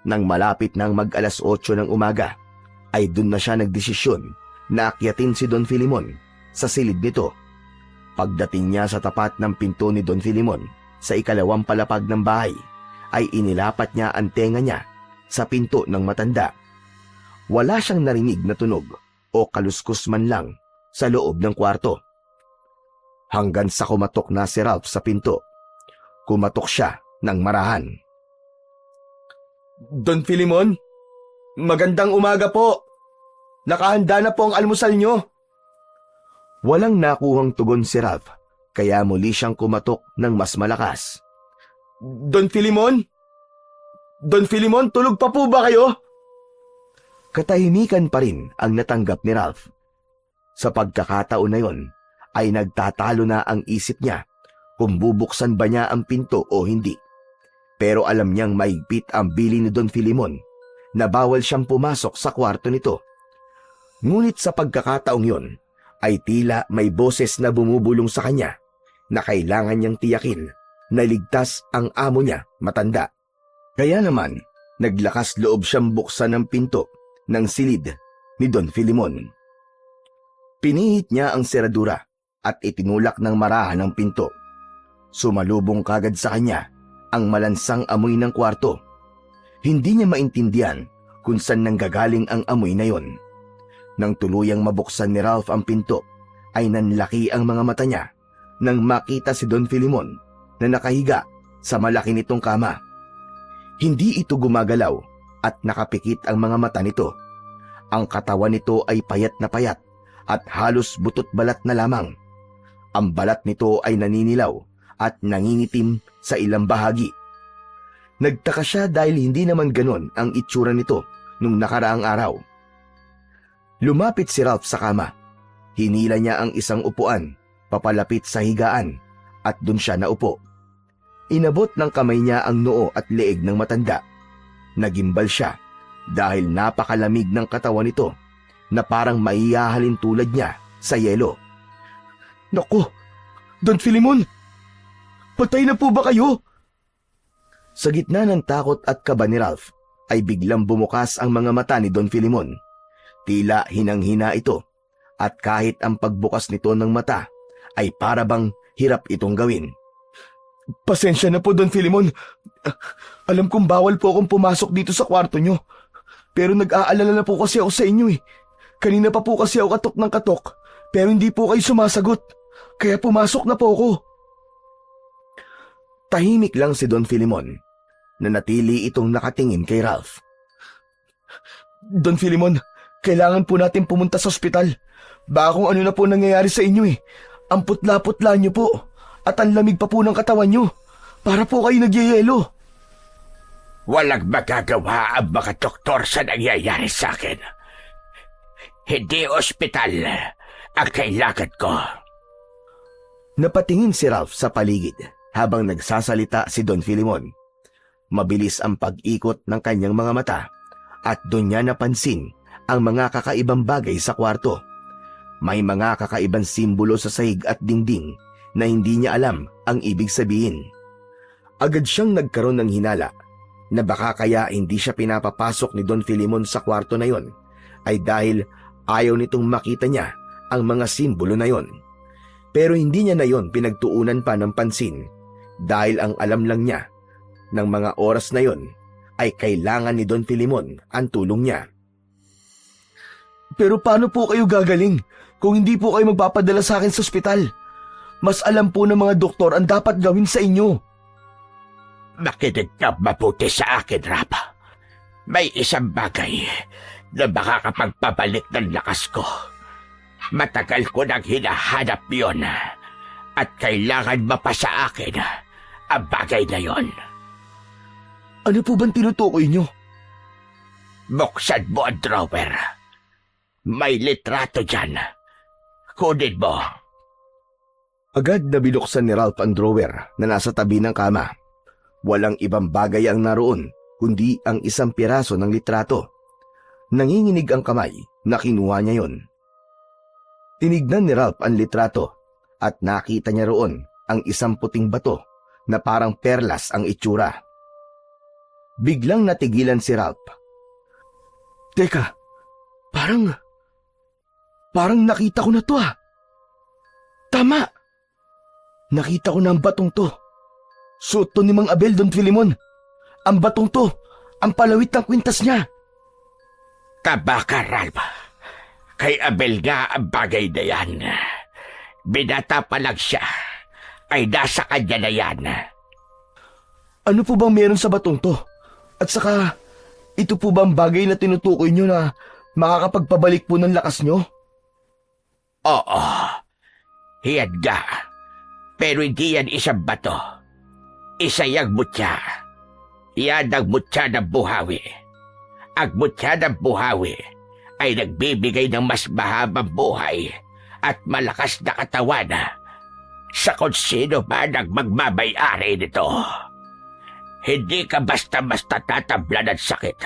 Nang malapit ng mag-8:00 ng umaga, ay dun na siya nagdesisyon na akyatin si Don Filimon sa silid nito. Pagdating niya sa tapat ng pinto ni Don Filimon sa ikalawang palapag ng bahay, ay inilapat niya ang tenga niya sa pinto ng matanda. Wala siyang narinig na tunog o kaluskus man lang sa loob ng kwarto. Hanggang sa kumatok na si Ralph sa pinto. Kumatok siya ng marahan. Don Filimon, magandang umaga po. Nakahanda na po ang almusal nyo. Walang nakuhang tugon si Ralph, kaya muli siyang kumatok ng mas malakas. Don Filimon? Don Filimon, tulog pa po ba kayo? Katahimikan pa rin ang natanggap ni Ralph. Sa pagkakataon na yon, ay nagtatalo na ang isip niya kung bubuksan ba niya ang pinto o hindi. Pero alam niyang maigpit ang bili ni Don Filimon na bawal siyang pumasok sa kwarto nito. Ngunit sa pagkakataong yon, ay tila may boses na bumubulong sa kanya na kailangan niyang tiyakin na ligtas ang amo niya, matanda. Kaya naman, naglakas loob siyang buksan ang pinto ng silid ni Don Filimon. Pinihit niya ang seradura at itinulak ng marahan ang pinto. Sumalubong kagad sa kanya ang malansang amoy ng kwarto. Hindi niya maintindihan kung saan nanggagaling ang amoy na yon. Nang tuluyang mabuksan ni Ralph ang pinto, ay nanlaki ang mga mata niya nang makita si Don Filimon na nakahiga sa malaki nitong kama. Hindi ito gumagalaw at nakapikit ang mga mata nito. Ang katawan nito ay payat na payat at halos butot balat na lamang. Ang balat nito ay naninilaw at nangingitim sa ilang bahagi. Nagtaka siya dahil hindi naman ganon ang itsura nito nung nakaraang araw. Lumapit si Ralph sa kama. Hinila niya ang isang upuan, papalapit sa higaan, at dun siya naupo. Inabot ng kamay niya ang noo at leeg ng matanda. Nagimbal siya dahil napakalamig ng katawan nito na parang maihahalin tulad niya sa yelo. Naku, Don Filimon! Patay na po ba kayo? Sa gitna ng takot at kaba ni Ralph, ay biglang bumukas ang mga mata ni Don Filimon. Tila hinang-hina ito, at kahit ang pagbukas nito ng mata ay para bang hirap itong gawin. Pasensya na po, Don Filimon. Alam kong bawal po akong pumasok dito sa kwarto nyo. Pero nag-aalala na po kasi ako sa inyo eh. Kanina pa po kasi ako katok ng katok, pero hindi po kayo sumasagot. Kaya pumasok na po ako. Tahimik lang si Don Filimon, na natili itong nakatingin kay Ralph. Don Filimon, kailangan po natin pumunta sa ospital. Baka kung ano na po nangyayari sa inyo eh. Ang putla-putla nyo po, at ang lamig pa po ng katawan nyo. Para po kayo nagyayelo. Walang magagawa ang mga doktor sa nangyayari sa akin. Hindi ospital ang kailangan ko. Napatingin si Ralph sa paligid habang nagsasalita si Don Filimon. Mabilis ang pag-ikot ng kanyang mga mata at doon niya napansin ang mga kakaibang bagay sa kwarto. May mga kakaibang simbolo sa sahig at dingding na hindi niya alam ang ibig sabihin. Agad siyang nagkaroon ng hinala na baka kaya hindi siya pinapapasok ni Don Filimon sa kwarto na yon ay dahil ayaw nitong makita niya ang mga simbolo na yon. Pero hindi niya na yon pinagtuunan pa ng pansin dahil ang alam lang niya ng mga oras na yon ay kailangan ni Don Filimon ang tulong niya. Pero paano po kayo gagaling kung hindi po kayo magpapadala sa akin sa ospital? Mas alam po ng mga doktor ang dapat gawin sa inyo. Makinig ka mabuti sa akin, Rapa. May isang bagay na makakapagpabalik ng lakas ko. Matagal ko nang hinahanap yon at kailangan mapasa akin ang bagay na yon. Ano po bang tinutukoy nyo? Buksan mo ang drawer. May litrato dyan. Kunin mo. Agad na binuksan ni Ralph ang drawer na nasa tabi ng kama. Walang ibang bagay ang naroon kundi ang isang piraso ng litrato. Nanginginig ang kamay na kinuha niya yon. Tinignan ni Ralph ang litrato at nakita niya roon ang isang puting bato na parang perlas ang itsura. Biglang natigilan si Ralph. Teka, parang nakita ko na to ah. Tama! Nakita ko na ang batong to. Suot to ni Mang Abel, Don Filimon. Ang batong to, ang palawit ng kwintas niya. Kabaka, Ralph. Kay Abel nga ang bagay na yan. Binata pa lang siya, ay nasa kanya na yan. Ano po bang meron sa batong to? At saka, ito po bang bagay na tinutukoy nyo na makakapagpabalik po ng lakas nyo? Oo, hiyad nga. Pero hindi yan isang bato. Isa yung mutya. Yan ang mutya ng buhawi. Ang mutya ng buhawi ay nagbibigay ng mas mahabang buhay at malakas na katawan sa kung sino man ang magmamay-ari nito. Hindi ka basta-basta tatablan ng sakit.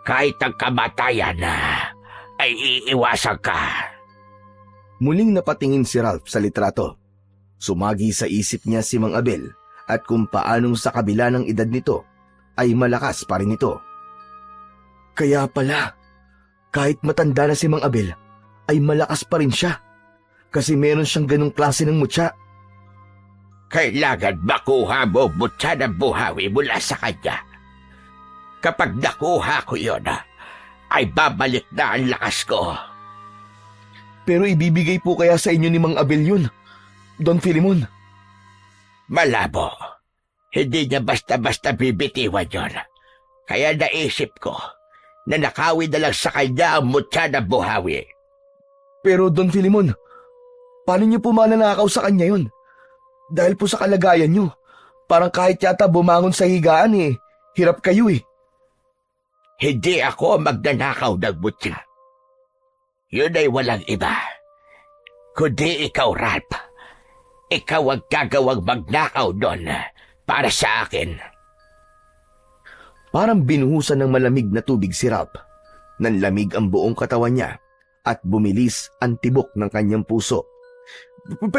Kahit ang kamatayan ay iiwasan ka. Muling napatingin si Ralph sa litrato. Sumagi sa isip niya si Mang Abel at kung paanong sa kabila ng edad nito ay malakas pa rin ito. Kaya pala, kahit matanda na si Mang Abel, ay malakas pa rin siya kasi meron siyang ganong klase ng mutya. Kailangan makuha mo mutya ng buhawi mula sa kanya. Kapag nakuha ko yun, ay babalik na ang lakas ko. Pero ibibigay po kaya sa inyo ni Mang Abel yun, Don Filimon? Malabo. Hindi niya basta-basta bibitiwan yun. Kaya naisip ko na nakawin na lang sa kanya ang mutya ng buhawi. Pero Don Filimon, paano niyo po mananakaw sa kanya yun? Dahil po sa kalagayan niyo, parang kahit yata bumangon sa higaan hirap kayo eh. Hindi ako magnanakaw ng mutya. Yun ay walang iba. Kundi ikaw, Ralph. Ikaw ang gagawang magnakaw doon para sa akin. Parang binuhusan ng malamig na tubig si Ralph. Nanlamig ang buong katawan niya at bumilis ang tibok ng kanyang puso.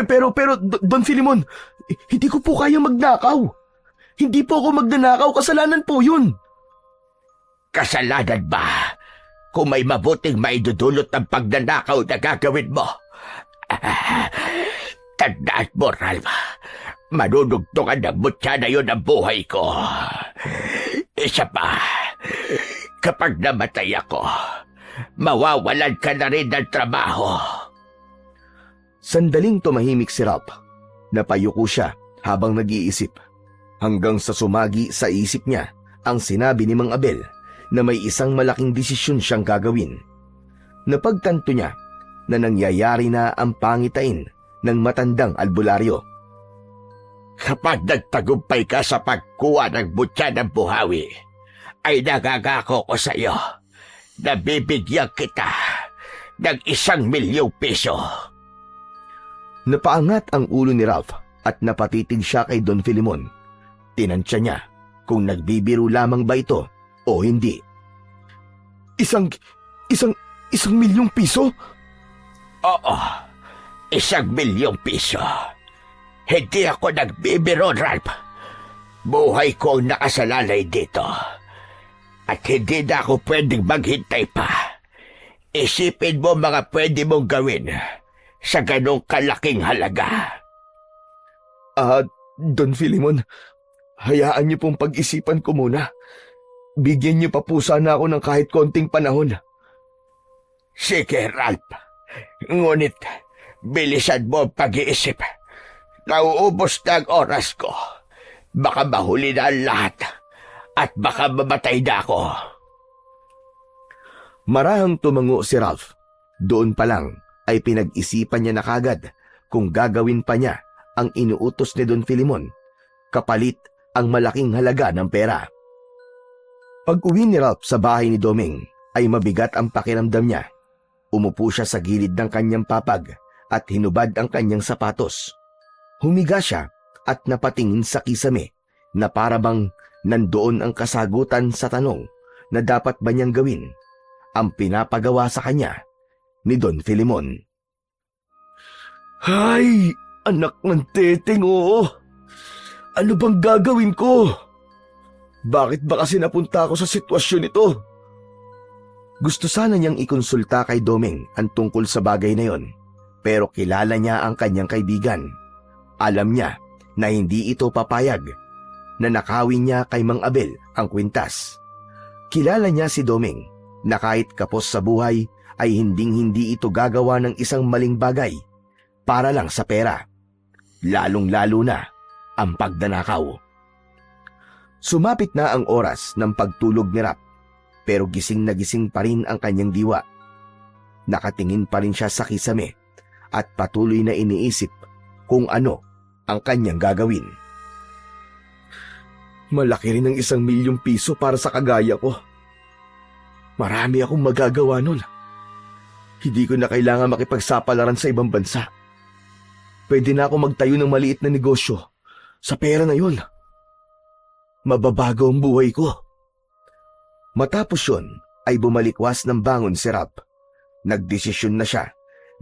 Pero, Don Filimon, hindi ko po kaya magnakaw. Hindi po ako magnanakaw, kasalanan po yun. Kasalanan ba? Kung may mabuting maidudulot ng pagnanakaw na gagawin mo. Tandaan mo, Ralph. Manunugtungan ng mutya na yun ang buhay ko. Isa pa, kapag namatay ako, mawawalan ka na rin ng trabaho. Sandaling tumahimik si Ralph. Napayuko siya habang nag-iisip. Hanggang sa sumagi sa isip niya ang sinabi ni Mang Abel na may isang malaking desisyon siyang gagawin. Napagtanto niya na nangyayari na ang pangitain ng matandang albularyo. Kapag nagtagumpay ka sa pagkuha ng mutya ng buhawi, ay nagagako ko sa iyo na bibigyan kita ng 1,000,000 piso. Napaangat ang ulo ni Ralph at napatitig siya kay Don Filimon. Tinansya niya kung nagbibiro lamang ba ito o hindi. Isang milyong piso? Oo, 1,000,000 piso. Hindi ako nagbibiro, Ralph. Buhay ko ang nakasalalay dito. At hindi na ako pwedeng maghintay pa. Isipin mo mga pwede mong gawin sa ganong kalaking halaga. Don Filimon, hayaan niyo pong pag-isipan ko muna. Bigyan niyo pa po sana ako ng kahit konting panahon. Sige, Ralph. Ngunit, bilisan mo ang pag-iisip. Nauubos na ang oras ko. Baka mahuli na ang lahat at baka mamatay na ako. Marahang tumango si Ralph. Doon pa lang ay pinag-isipan niya na kagad kung gagawin pa niya ang inuutos ni Don Filimon, kapalit ang malaking halaga ng pera. Pag-uwi ni Ralph sa bahay ni Doming ay mabigat ang pakiramdam niya. Umupo siya sa gilid ng kanyang papag at hinubad ang kanyang sapatos. Humiga siya at napatingin sa kisame na parabang Nandoon ang kasagutan sa tanong na dapat ba niyang gawin ang pinapagawa sa kanya ni Don Filimon. Hay! Anak ng teteng, oo! Ano bang gagawin ko? Bakit ba kasi napunta ako sa sitwasyon ito? Gusto sana niyang ikonsulta kay Doming ang tungkol sa bagay na yon, pero kilala niya ang kanyang kaibigan. Alam niya na hindi ito papayag na nakawin niya kay Mang Abel ang kwintas. Kilala niya si Doming na kahit kapos sa buhay ay hinding-hindi ito gagawa ng isang maling bagay para lang sa pera. Lalong-lalo na ang pagdanakaw. Sumapit na ang oras ng pagtulog ni Rap, pero gising na gising pa rin ang kanyang diwa. Nakatingin pa rin siya sa kisame at patuloy na iniisip kung ano ang kanyang gagawin. Malaki rin ang 1,000,000 piso para sa kagaya ko. Marami akong magagawa nun. Hindi ko na kailangan makipagsapalaran sa ibang bansa. Pwede na ako magtayo ng maliit na negosyo sa pera na yon. Mababago ang buhay ko. Matapos yun ay bumalikwas ng bangon si Rap. Nagdesisyon na siya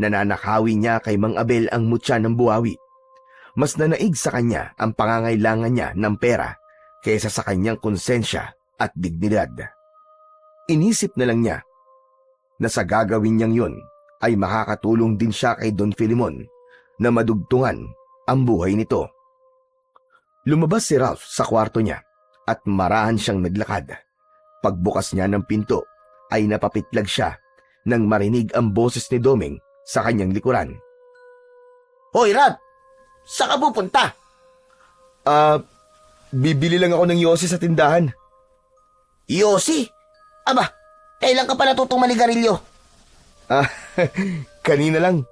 na nanakawin niya kay Mang Abel ang mutya ng buhawi. Mas nanaig sa kanya ang pangangailangan niya ng pera kaysa sa kanyang konsensya at dignidad. Inisip na lang niya na sa gagawin niyang yun ay makakatulong din siya kay Don Filimon na madugtungan ang buhay nito. Lumabas si Ralph sa kwarto niya at marahan siyang naglakad. Pagbukas niya ng pinto ay napapitlag siya nang marinig ang boses ni Doming sa kanyang likuran. Hoy, Rap! Saan ka pupunta? Bibili lang ako ng yosi sa tindahan. Yossi? Aba, kailan ka pa natutong manigarilyo? Kanina lang.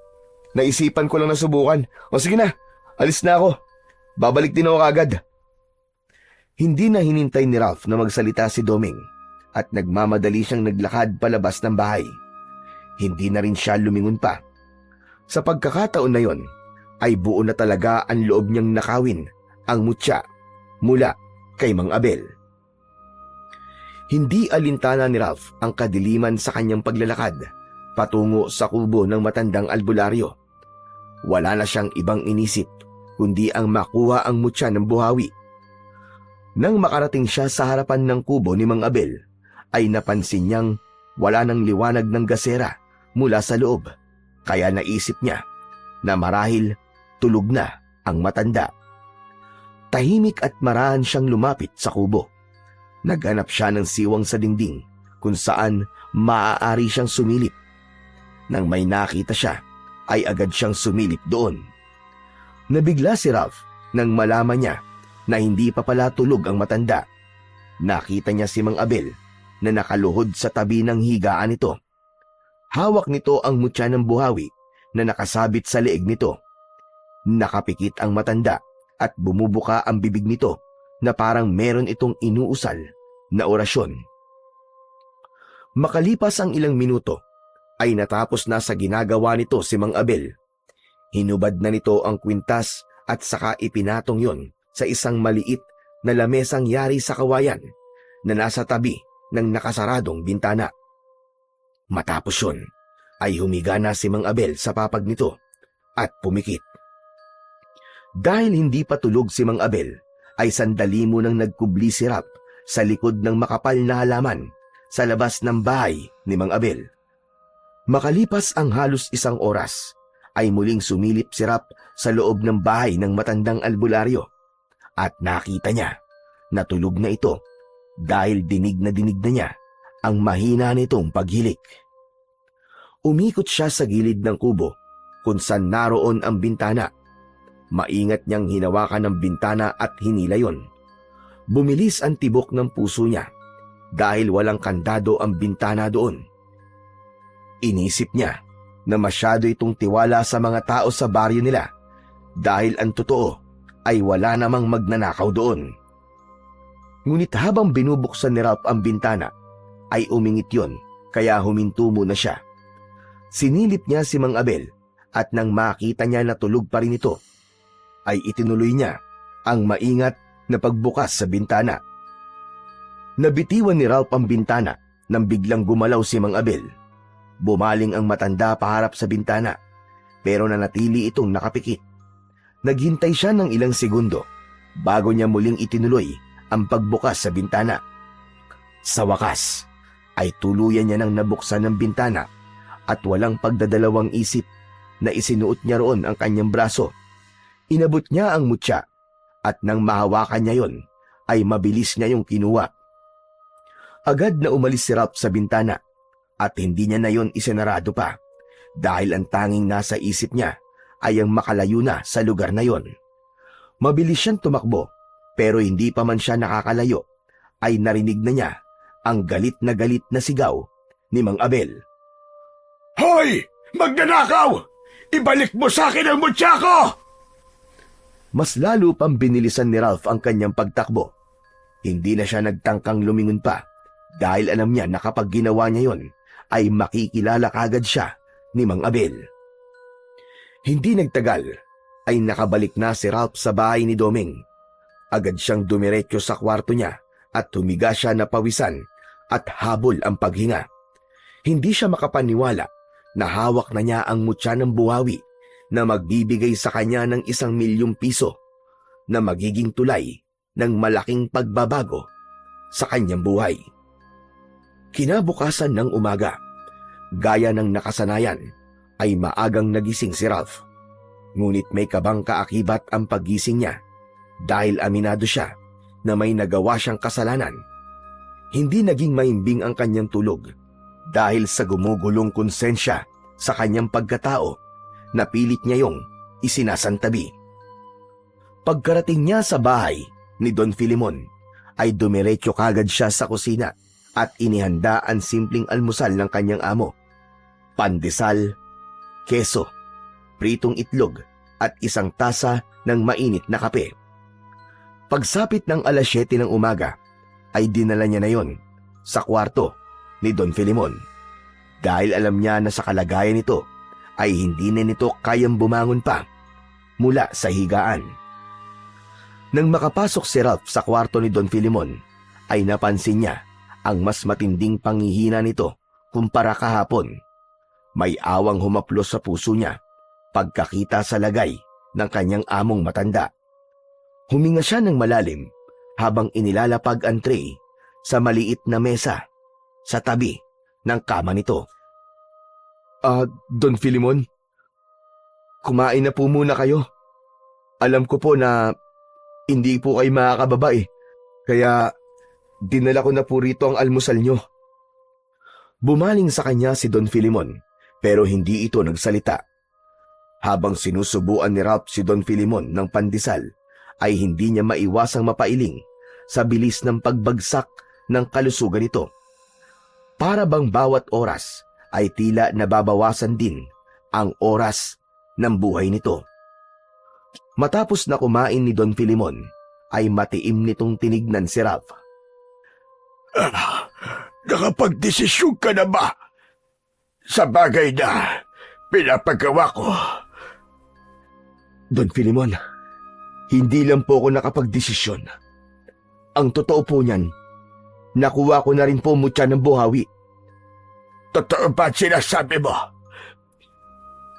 Naisipan ko lang na subukan. O sige na, alis na ako. Babalik din ako agad. Hindi na hinintay ni Ralph na magsalita si Doming at nagmamadali siyang naglakad palabas ng bahay. Hindi na rin siya lumingon pa. Sa pagkakataon na yon, ay buo na talaga ang loob niyang nakawin ang mutya mula kay Mang Abel. Hindi alintana ni Ralph ang kadiliman sa kanyang paglalakad patungo sa kubo ng matandang albularyo. Wala na siyang ibang inisip kundi ang makuha ang mutya ng buhawi. Nang makarating siya sa harapan ng kubo ni Mang Abel, ay napansin niyang wala ng liwanag ng gasera mula sa loob, kaya naisip niya na marahil tulog na ang matanda. Tahimik at marahan siyang lumapit sa kubo. Naghanap siya ng siwang sa dingding kung saan maaari siyang sumilip. Nang may nakita siya, ay agad siyang sumilip doon. Nabigla si Ralph nang malaman niya na hindi pa pala tulog ang matanda. Nakita niya si Mang Abel na nakaluhod sa tabi ng higaan nito. Hawak nito ang mutya ng buhawi na nakasabit sa leeg nito. Nakapikit ang matanda at bumubuka ang bibig nito na parang meron itong inuusal na orasyon. Makalipas ang ilang minuto, ay natapos na sa ginagawa nito si Mang Abel. Hinubad na nito ang kwintas at saka ipinatong yon sa isang maliit na lamesang yari sa kawayan na nasa tabi ng nakasaradong bintana. Matapos yon, ay humiga na si Mang Abel sa papag nito at pumikit. Dahil hindi pa tulog si Mang Abel, ay sandali munang nagkubli si Rap sa likod ng makapal na halaman sa labas ng bahay ni Mang Abel. Makalipas ang halos 1 oras, ay muling sumilip si Rap sa loob ng bahay ng matandang albularyo at nakita niya na tulog na ito dahil dinig na niya ang mahina nitong paghilik. Umikot siya sa gilid ng kubo kung saan naroon ang bintana. Maingat niyang hinawakan ng bintana at hinila yon. Bumilis ang tibok ng puso niya dahil walang kandado ang bintana doon. Inisip niya na masyado itong tiwala sa mga tao sa baryo nila dahil ang totoo ay wala namang magnanakaw doon. Ngunit habang binubuksan ni Ralph ang bintana, ay umingit yon kaya huminto muna siya. Sinilip niya si Mang Abel at nang makita niya na tulog pa rin ito, ay itinuloy niya ang maingat na pagbukas sa bintana. Nabitiwan ni Ralph ang bintana nang biglang gumalaw si Mang Abel. Bumaling ang matanda paharap sa bintana, pero nanatili itong nakapikit. Naghintay siya ng ilang segundo bago niya muling itinuloy ang pagbukas sa bintana. Sa wakas, ay tuluyan niya nang nabuksan ng bintana at walang pagdadalawang isip na isinuot niya roon ang kanyang braso. Inabot niya ang mutya at nang mahawakan niya yon, ay mabilis niya yung kinuha. Agad na umalis si Ralph sa bintana at hindi niya na yon isinarado pa dahil ang tanging nasa isip niya ay ang makalayo na sa lugar na yon. Mabilis siyang tumakbo pero hindi pa man siya nakakalayo ay narinig na niya ang galit na sigaw ni Mang Abel. Hoy! Magnanakaw! Ibalik mo sa akin ang mutya ko! Mas lalo pang binilisan ni Ralph ang kanyang pagtakbo. Hindi na siya nagtangkang lumingon pa dahil alam niya na kapag ginawa niya yon ay makikilala kagad siya ni Mang Abel. Hindi nagtagal ay nakabalik na si Ralph sa bahay ni Doming. Agad siyang dumiretso sa kwarto niya at humiga siya na pawisan at habol ang paghinga. Hindi siya makapaniwala na hawak na niya ang mutya ng buhawi na magbibigay sa kanya ng 1,000,000 piso na magiging tulay ng malaking pagbabago sa kanyang buhay. Kinabukasan ng umaga, gaya ng nakasanayan, ay maagang nagising si Ralph. Ngunit may kabang kaakibat ang paggising niya dahil aminado siya na may nagawa siyang kasalanan. Hindi naging mahimbing ang kanyang tulog dahil sa gumugulong konsensya sa kanyang pagkatao na pilit niya yung isinasantabi. Pagkarating niya sa bahay ni Don Filimon ay dumiretso kagad siya sa kusina at inihanda ang simpleng almusal ng kanyang amo. Pandesal, keso, pritong itlog at 1 tasa ng mainit na kape. Pagsapit ng 7:00 ng umaga ay dinala niya na yon sa kwarto ni Don Filimon dahil alam niya na sa kalagayan nito ay hindi na nito kayang bumangon pa mula sa higaan. Nang makapasok si Ralph sa kwarto ni Don Filimon ay napansin niya ang mas matinding panghihina nito kumpara kahapon. May awang humaplos sa puso niya pagkakita sa lagay ng kanyang among matanda. Huminga siya ng malalim habang inilalapag ang tray sa maliit na mesa sa tabi ng kama nito. Don Filimon, kumain na po muna kayo. Alam ko po na hindi po kayo makakababa kaya dinala ko na po rito ang almusal nyo. Bumaling sa kanya si Don Filimon pero hindi ito nagsalita. Habang sinusubuan ni Ralph si Don Filimon ng pandesal ay hindi niya maiwasang mapailing sa bilis ng pagbagsak ng kalusugan nito. Para bang bawat oras ay tila nababawasan din ang oras ng buhay nito. Matapos na kumain ni Don Filimon ay matiim nitong tinignan si Ralph. Nakapagdesisyon ka na ba? Sa bagay na pinapagawa ko. Don Filimon, hindi lang po ako nakapagdesisyon. Ang totoo po niyan, nakuha ko na rin po mutya ng buhawi. Totoo ba sinasabi mo?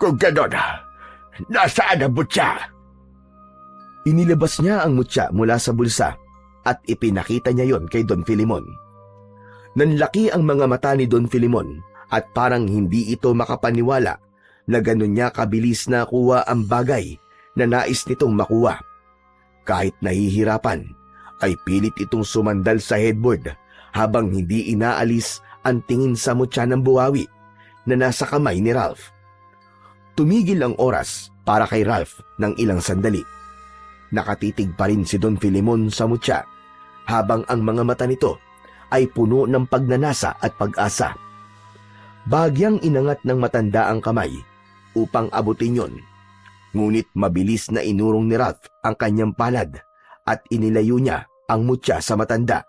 Kung gano'n, nasaan ang mutya? Inilabas niya ang mutya mula sa bulsa at ipinakita niya yon kay Don Filimon. Nanlaki ang mga mata ni Don Filimon at parang hindi ito makapaniwala na gano'n niya kabilis na kuha ang bagay na nais nitong makuha. Kahit nahihirapan, ay pilit itong sumandal sa headboard habang hindi inaalis ang tingin sa mutya ng buhawi na nasa kamay ni Ralph. Tumigil ang oras para kay Ralph ng ilang sandali. Nakatitig pa rin si Don Filimon sa mutya habang ang mga mata nito ay puno ng pagnanasa at pag-asa. Bagyang inangat ng matanda ang kamay upang abutin yon. Ngunit mabilis na inurong ni Ralph ang kanyang palad at inilayo niya ang mutya sa matanda.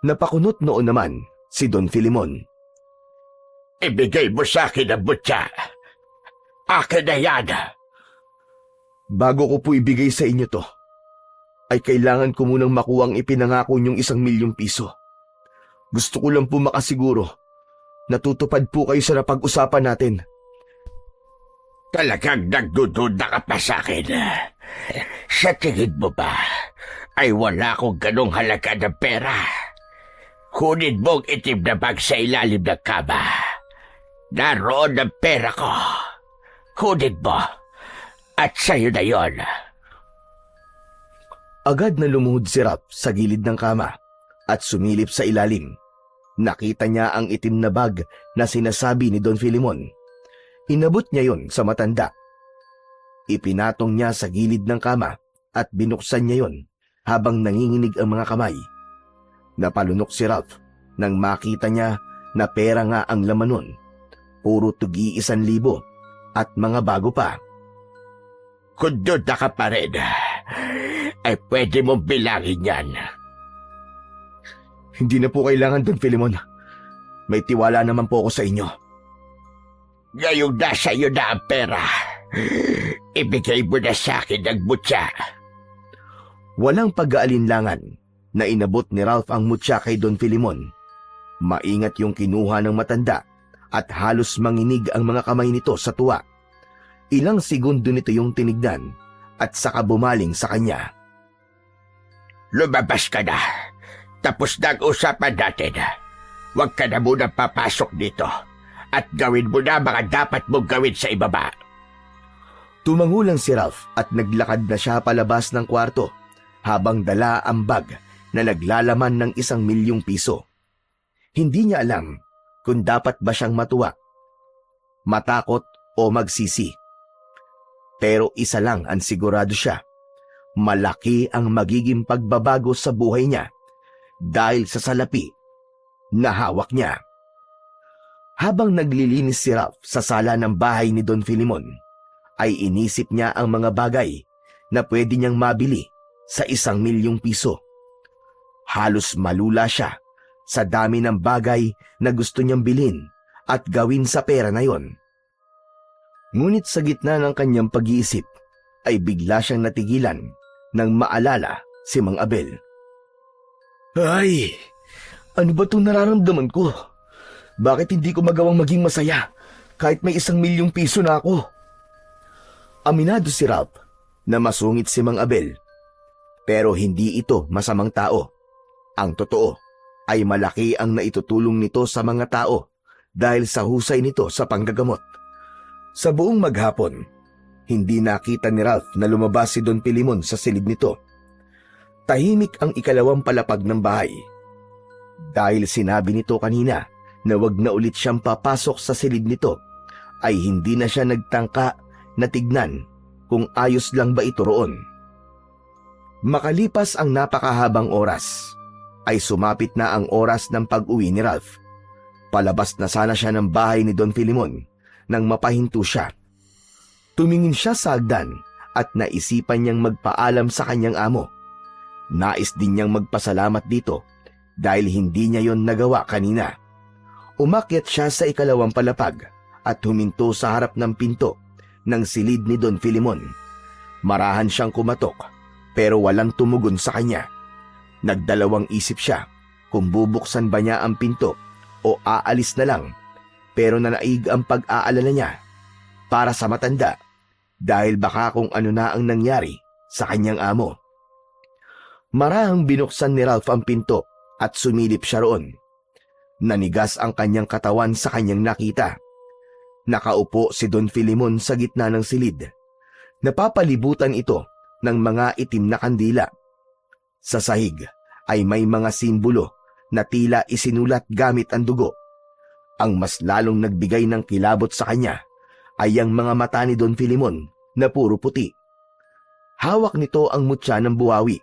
Napakunot noon naman si Don Filimon. Ibigay mo sa akin ang mutya. Akin na yan. Bago ko po ibigay sa inyo to, ay kailangan ko munang makuha ang ipinangako niyong 1,000,000 piso. Gusto ko lang po makasiguro na tutupad po kayo sa napag-usapan natin. Talagang nagdududa ka pa sa akin. Sa tingin mo ba ay wala akong ganong halaga ng pera? Kunin mo ang itim na bag sa ilalim ng kama. Naroon ang pera ko. Kunin mo. At sa'yo na yon. Agad na lumuhod si Ralph sa gilid ng kama at sumilip sa ilalim. Nakita niya ang itim na bag na sinasabi ni Don Filimon. Inabot niya yon sa matanda. Ipinatong niya sa gilid ng kama at binuksan niya yon habang nanginginig ang mga kamay. Napalunok si Ralph nang makita niya na pera nga ang laman nun. Puro tugi 1,000 at mga bago pa. Kung duda ka pa rin, ay pwede mong bilangin yan. Hindi na po kailangan, Don Filimon. May tiwala naman po ako sa inyo. Ngayong nasa iyo na ang pera, ibigay mo na sa akin ang mutya. Walang pag-aalinlangan na inabot ni Ralph ang mutya kay Don Filimon. Maingat yung kinuha ng matanda at halos manginig ang mga kamay nito sa tuwa. Ilang segundo nito yung tinignan at saka bumaling sa kanya. Lumabas ka na. Tapos na ang usapan natin. Huwag ka na muna papasok dito. At gawin mo na mga dapat mong gawin sa ibaba. Tumangulang si Ralph at naglakad na siya palabas ng kwarto habang dala ang bag na naglalaman ng 1,000,000 piso. Hindi niya alam kung dapat ba siyang matuwa, matakot o magsisi. Pero isa lang ang sigurado siya. Malaki ang magiging pagbabago sa buhay niya dahil sa salapi na hawak niya. Habang naglilinis si Ralph sa sala ng bahay ni Don Filimon, ay inisip niya ang mga bagay na pwede niyang mabili sa 1,000,000 piso. Halos malula siya sa dami ng bagay na gusto niyang bilhin at gawin sa pera na yon. Ngunit sa gitna ng kanyang pag-iisip, ay bigla siyang natigilan nang maalala si Mang Abel. Ay, ano ba itong nararamdaman ko? Bakit hindi ko magawang maging masaya kahit may 1,000,000 piso na ako? Aminado si Ralph na masungit si Mang Abel. Pero hindi ito masamang tao. Ang totoo ay malaki ang naitutulong nito sa mga tao dahil sa husay nito sa panggagamot. Sa buong maghapon, hindi nakita ni Ralph na lumabas si Don Filimon sa silid nito. Tahimik ang ikalawang palapag ng bahay. Dahil sinabi nito kanina na wag na ulit siyang papasok sa silid nito, ay hindi na siya nagtangka na tignan kung ayos lang ba ito roon. Makalipas ang napakahabang oras, ay sumapit na ang oras ng pag-uwi ni Ralph. Palabas na sana siya ng bahay ni Don Filimon nang mapahinto siya. Tumingin siya sa hagdan at naisipan niyang magpaalam sa kanyang amo. Nais din niyang magpasalamat dito dahil hindi niya yon nagawa kanina. Umakyat siya sa ikalawang palapag at huminto sa harap ng pinto ng silid ni Don Filimon. Marahan siyang kumatok pero walang tumugon sa kanya. Nagdalawang isip siya kung bubuksan ba niya ang pinto o aalis na lang, pero nanaig ang pag-aalala niya para sa matanda dahil baka kung ano na ang nangyari sa kanyang amo. Marahang binuksan ni Ralph ang pinto at sumilip siya roon. Nanigas ang kanyang katawan sa kanyang nakita. Nakaupo si Don Filimon sa gitna ng silid. Napapalibutan ito ng mga itim na kandila. Sa sahig ay may mga simbolo na tila isinulat gamit ang dugo. Ang mas lalong nagbigay ng kilabot sa kanya ay ang mga mata ni Don Filimon na puro puti. Hawak nito ang mutya ng buwawi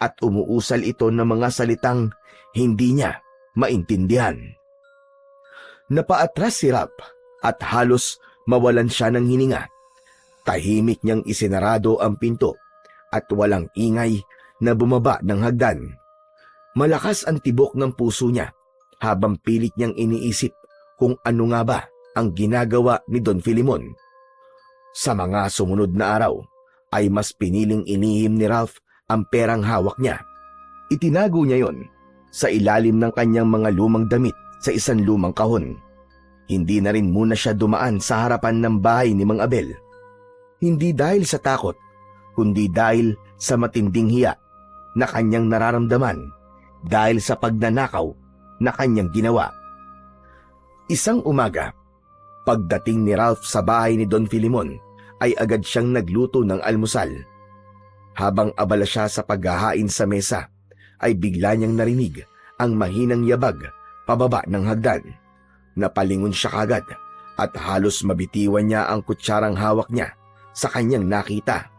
at umuusal ito ng mga salitang hindi niya maintindihan. Napaatras si Ralph at halos mawalan siya ng hininga. Tahimik niyang isinarado ang pinto at walang ingay na bumaba ng hagdan. Malakas ang tibok ng puso niya habang pilit niyang iniisip kung ano nga ba ang ginagawa ni Don Filimon. Sa mga sumunod na araw ay mas piniling inihim ni Ralph ang perang hawak niya. Itinago niya yon sa ilalim ng kanyang mga lumang damit sa isang lumang kahon. Hindi na rin muna siya dumaan sa harapan ng bahay ni Mang Abel. Hindi dahil sa takot, kundi dahil sa matinding hiya na kanyang nararamdaman dahil sa pagnanakaw na kanyang ginawa. Isang umaga, pagdating ni Ralph sa bahay ni Don Filimon, ay agad siyang nagluto ng almusal. Habang abala siya sa paghahain sa mesa, ay bigla niyang narinig ang mahinang yabag pababa ng hagdan. Napalingon siya kagad at halos mabitiwan niya ang kutsarang hawak niya sa kanyang nakita.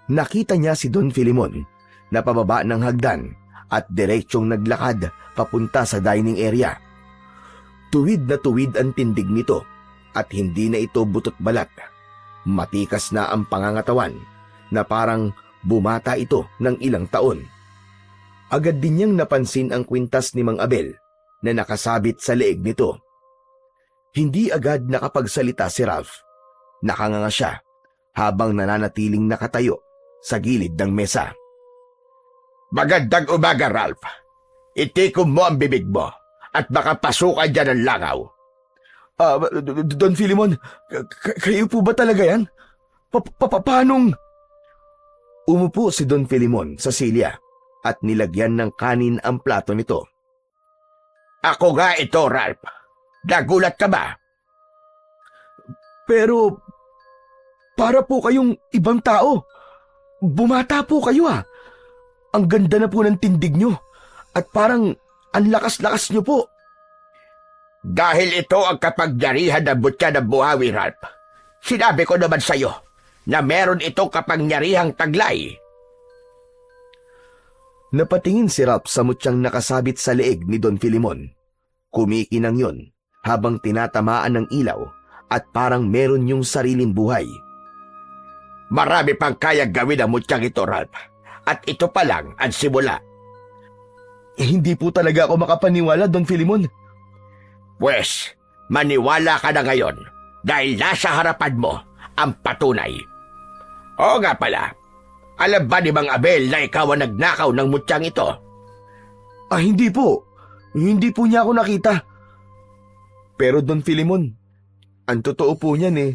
Nakita niya si Don Filimon na pababa ng hagdan at diretsyong naglakad papunta sa dining area. Tuwid na tuwid ang tindig nito at hindi na ito butot balat. Matikas na ang pangangatawan na parang bumata ito ng ilang taon. Agad din niyang napansin ang kwintas ni Mang Abel na nakasabit sa leeg nito. Hindi agad nakapagsalita si Ralph. Nakanganga siya habang nananatiling nakatayo sa gilid ng mesa. Magandang umaga, Ralph. Itikom mo ang bibig mo at baka pasukan dyan ng langaw. Don Filimon, kayo po ba talaga yan? Paanong? Umupo si Don Filimon sa silya at nilagyan ng kanin ang plato nito. Ako nga ito, Ralph. Nagulat ka ba? Pero, para po kayong ibang tao. Bumata po kayo Ang ganda na po ng tindig nyo at parang ang lakas-lakas nyo po. Dahil ito ang kapangyarihan ng butya ng buhawi, Ralph. Sinabi ko naman sa'yo na meron itong kapangyarihang taglay. Napatingin si Ralph sa mutyang nakasabit sa leeg ni Don Filimon. Kumikinang yon habang tinatamaan ng ilaw at parang meron yung sariling buhay. Marami pang kayang gawin ang mutyang ito, Ralph. At ito pa lang ang simula. Hindi po talaga ako makapaniwala, Don Filimon. Pwes, maniwala ka na ngayon dahil nasa harapan mo ang patunay. Oo nga pala, alam ba ni Mang Abel na ikaw ang nagnakaw ng mutyang ito? Hindi po. Hindi po niya ako nakita. Pero Don Filimon, ang totoo po niyan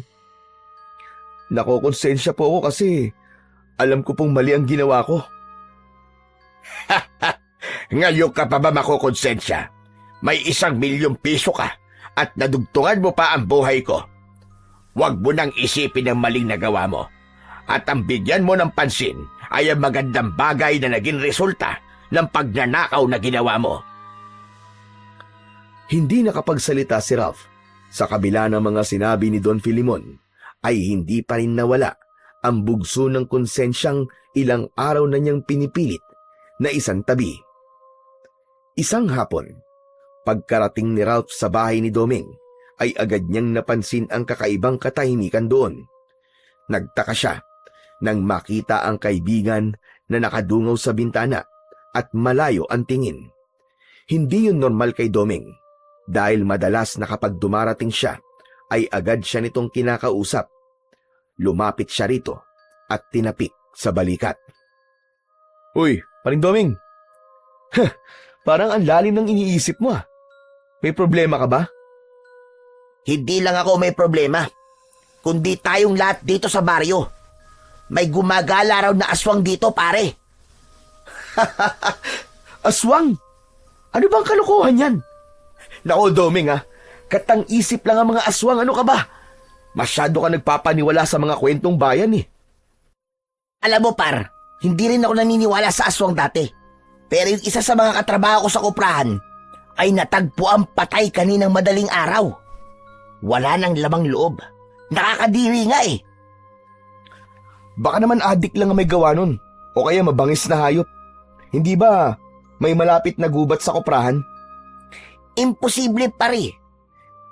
nakokonsensya po ako kasi alam ko pong mali ang ginawa ko. Ngayon ka pa ba makukonsensya? May 1,000,000 piso ka at nadugtungan mo pa ang buhay ko. Huwag mo nang isipin ang maling nagawa mo. At ang bigyan mo ng pansin ay ang magandang bagay na naging resulta ng pagnanakaw na ginawa mo. Hindi nakapagsalita si Ralph. Sa kabila ng mga sinabi ni Don Filimon, ay hindi pa rin nawala ang bugso ng konsensyang ilang araw na niyang pinipilit na isang tabi. Isang hapon, pagkarating ni Ralph sa bahay ni Doming, ay agad niyang napansin ang kakaibang katahimikan doon. Nagtaka siya nang makita ang kaibigan na nakadungaw sa bintana at malayo ang tingin. Hindi yun normal kay Doming dahil madalas na kapag dumarating siya ay agad siya nitong kinakausap. Lumapit siya rito at tinapik sa balikat. Uy, paring Doming! Parang ang lalim ng iniisip mo May problema ka ba? Hindi lang ako may problema, kundi tayong lahat dito sa baryo. May gumagala raw na aswang dito, pare. Aswang? Ano bang kalokohan yan? Nako, Doming katang isip lang ang mga aswang, ano ka ba? Masyado ka nagpapaniwala sa mga kwentong bayan Alam mo, par, hindi rin ako naniniwala sa aswang dati. Pero yung isa sa mga katrabaho ko sa kuprahan ay natagpo ang patay kaninang madaling araw. Wala nang lamang loob. Nakakadiri nga Baka naman adik lang ang may gawa nun, o kaya mabangis na hayop. Hindi ba may malapit na gubat sa kuprahan? Imposible, pare.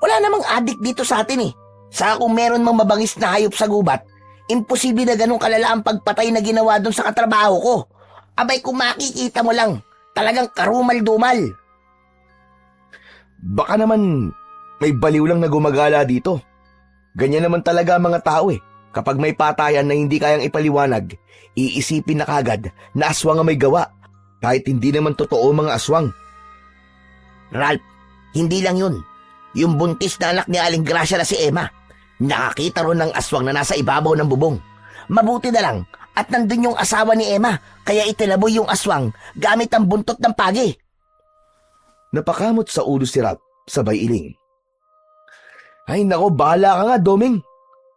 Wala namang adik dito sa atin Saka kung meron mang mabangis na hayop sa gubat, imposible na ganun kalala ang pagpatay na ginawa doon sa katrabaho ko. Abay, kung makikita mo lang, talagang karumal-dumal. Baka naman may baliw lang na gumagala dito. Ganyan naman talaga ang mga tao Kapag may patayan na hindi kayang ipaliwanag, iisipin na kagad na aswang ang may gawa, kahit hindi naman totoo mga aswang. Ralph, hindi lang yun. Yung buntis na anak ni Aling Gracia na si Emma, nakakita ron ng aswang na nasa ibabaw ng bubong. Mabuti na lang at nandun yung asawa ni Emma, kaya itinaboy yung aswang gamit ang buntot ng pagi. Napakamot sa ulo si Ralph, sabay iling. Ay nako, bahala ka nga, Doming.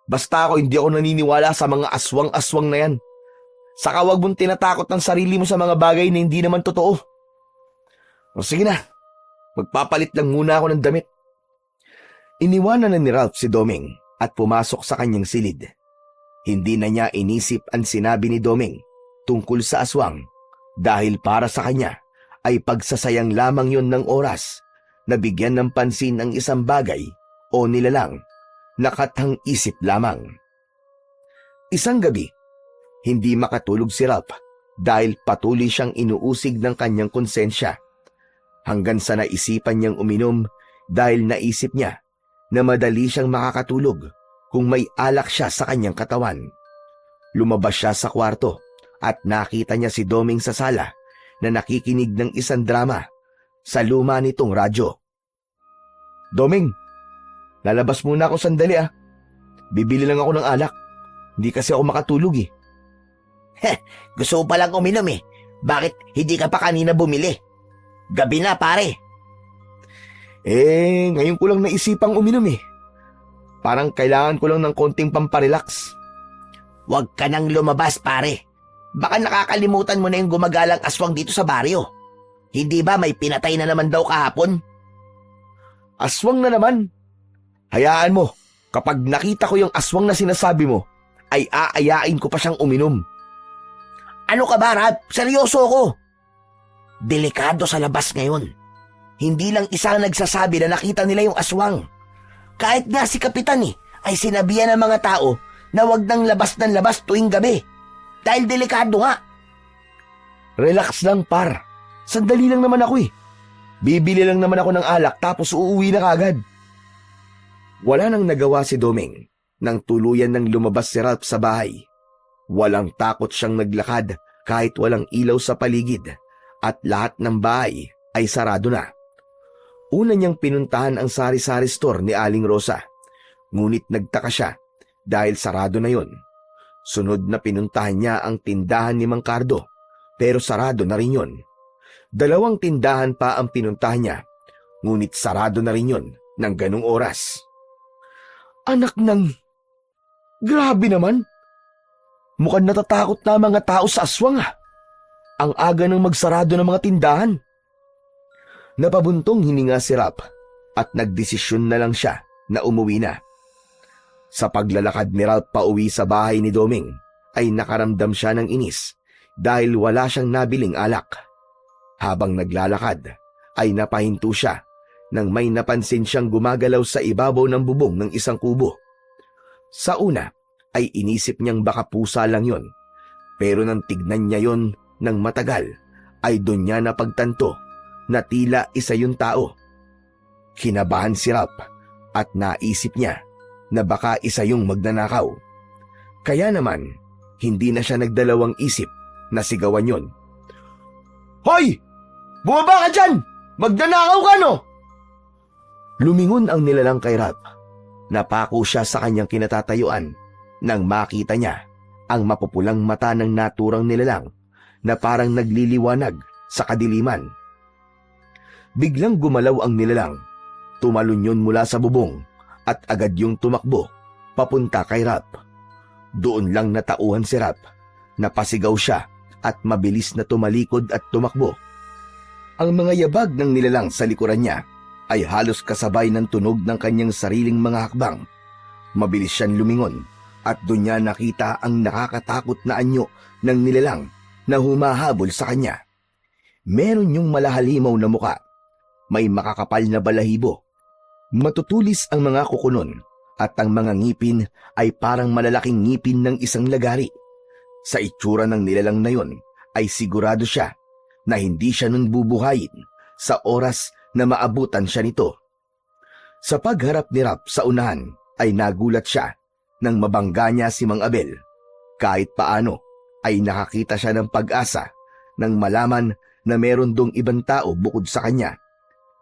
Basta ako hindi ako naniniwala sa mga aswang-aswang na yan. Saka wag mong tinatakot ang sarili mo sa mga bagay na hindi naman totoo. O sige na, magpapalit lang muna ako ng damit. Iniwanan na ni Ralph si Doming at pumasok sa kanyang silid. Hindi na niya inisip ang sinabi ni Doming tungkol sa aswang dahil para sa kanya ay pagsasayang lamang yon ng oras na bigyan ng pansin ang isang bagay o nilalang na katang isip lamang. Isang gabi, hindi makatulog si Ralph dahil patuloy siyang inuusig ng kanyang konsensya hanggang sa naisipan niyang uminom dahil naisip niya na madali siyang makakatulog kung may alak siya sa kanyang katawan. Lumabas siya sa kwarto at nakita niya si Doming sa sala na nakikinig ng isang drama sa luma nitong radyo. Doming, lalabas muna ako sandali ah. Bibili lang ako ng alak. Hindi kasi ako makatulog eh. Gusto ko palang uminom eh. Bakit hindi ka pa kanina bumili? Gabi na pare. Ngayon ko lang naisipang uminom eh. Parang kailangan ko lang ng konting pamparelax. Huwag ka nang lumabas pare. Baka nakakalimutan mo na yung gumagalang aswang dito sa baryo. Hindi ba may pinatay na naman daw kahapon? Aswang na naman. Hayaan mo, kapag nakita ko yung aswang na sinasabi mo, ay aayain ko pa siyang uminom. Ano ka ba, Ralph? Seryoso ko. Delikado sa labas ngayon. Hindi lang isa ang nagsasabi na nakita nila yung aswang. Kahit nga si Kapitan ay sinabihan ng mga tao na wag nang labas ng labas tuwing gabi. Dahil delikado nga. Relax lang par. Sandali lang naman ako eh. Bibili lang naman ako ng alak tapos uuwi na kagad. Wala nang nagawa si Doming nang tuluyan nang lumabas si Ralph sa bahay. Walang takot siyang naglakad kahit walang ilaw sa paligid at lahat ng bahay ay sarado na. Una niyang pinuntahan ang sari-sari store ni Aling Rosa, ngunit nagtaka siya dahil sarado na yon. Sunod na pinuntahan niya ang tindahan ni Mang Cardo, pero sarado na rin yon. 2 tindahan pa ang pinuntahan niya, ngunit sarado na rin yon ng ganung oras. Anak ng... Grabe naman! Mukhang natatakot na mga tao sa aswang ah. Ang aga ng magsarado ng mga tindahan. Napabuntong hininga si Ralph at nagdesisyon na lang siya na umuwi na. Sa paglalakad ni Ralph pauwi sa bahay ni Doming ay nakaramdam siya ng inis dahil wala siyang nabiling alak. Habang naglalakad ay napahinto siya nang may napansin siyang gumagalaw sa ibabaw ng bubong ng isang kubo. Sa una ay inisip niyang baka pusa lang yon, pero nang tignan niya yon ng matagal ay doon niya napagtanto na tila isa yung tao. Kinabahan si Ralph at naisip niya na baka isa yung magnanakaw. Kaya naman, hindi na siya nagdalawang isip na sigawan yon. Hoy! Bumaba ka dyan! Magnanakaw ka no! Lumingon ang nilalang kay Ralph. Napako siya sa kanyang kinatatayuan nang makita niya ang mapupulang mata ng naturang nilalang na parang nagliliwanag sa kadiliman. Biglang gumalaw ang nilalang, tumalon yun mula sa bubong at agad yung tumakbo papunta kay Ralph. Doon lang natauhan si Ralph, napasigaw siya at mabilis na tumalikod at tumakbo. Ang mga yabag ng nilalang sa likuran niya ay halos kasabay ng tunog ng kanyang sariling mga hakbang. Mabilis siyang lumingon at doon niya nakita ang nakakatakot na anyo ng nilalang na humahabol sa kanya. Meron yung malahalimaw na muka, may makakapal na balahibo. Matutulis ang mga kukunon at ang mga ngipin ay parang malalaking ngipin ng isang lagari. Sa itsura ng nilalang na yon ay sigurado siya na hindi siya nun bubuhayin sa oras na maabutan siya nito. Sa pagharap ni Ralph sa unahan ay nagulat siya nang mabangga niya si Mang Abel. Kahit paano ay nakakita siya ng pag-asa nang malaman na meron dong ibang tao bukod sa kanya.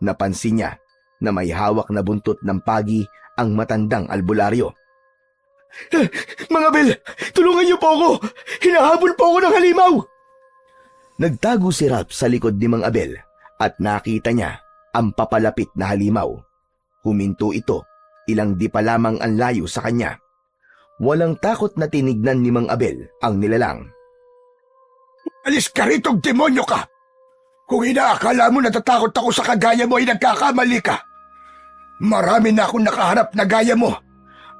Napansin niya na may hawak na buntot ng pagi ang matandang albularyo. Mang Abel, tulungan niyo po ako! Hinahabol po ako ng halimaw! Nagtago si Ralph sa likod ni Mang Abel at nakita niya ang papalapit na halimaw. Huminto ito, ilang di pa lamang ang layo sa kanya. Walang takot na tinignan ni Mang Abel ang nilalang. Alis ka rito, demonyo ka! Kung inaakala mo natatakot ako sa kagaya mo ay nagkakamali ka. Marami na akong nakaharap na gaya mo.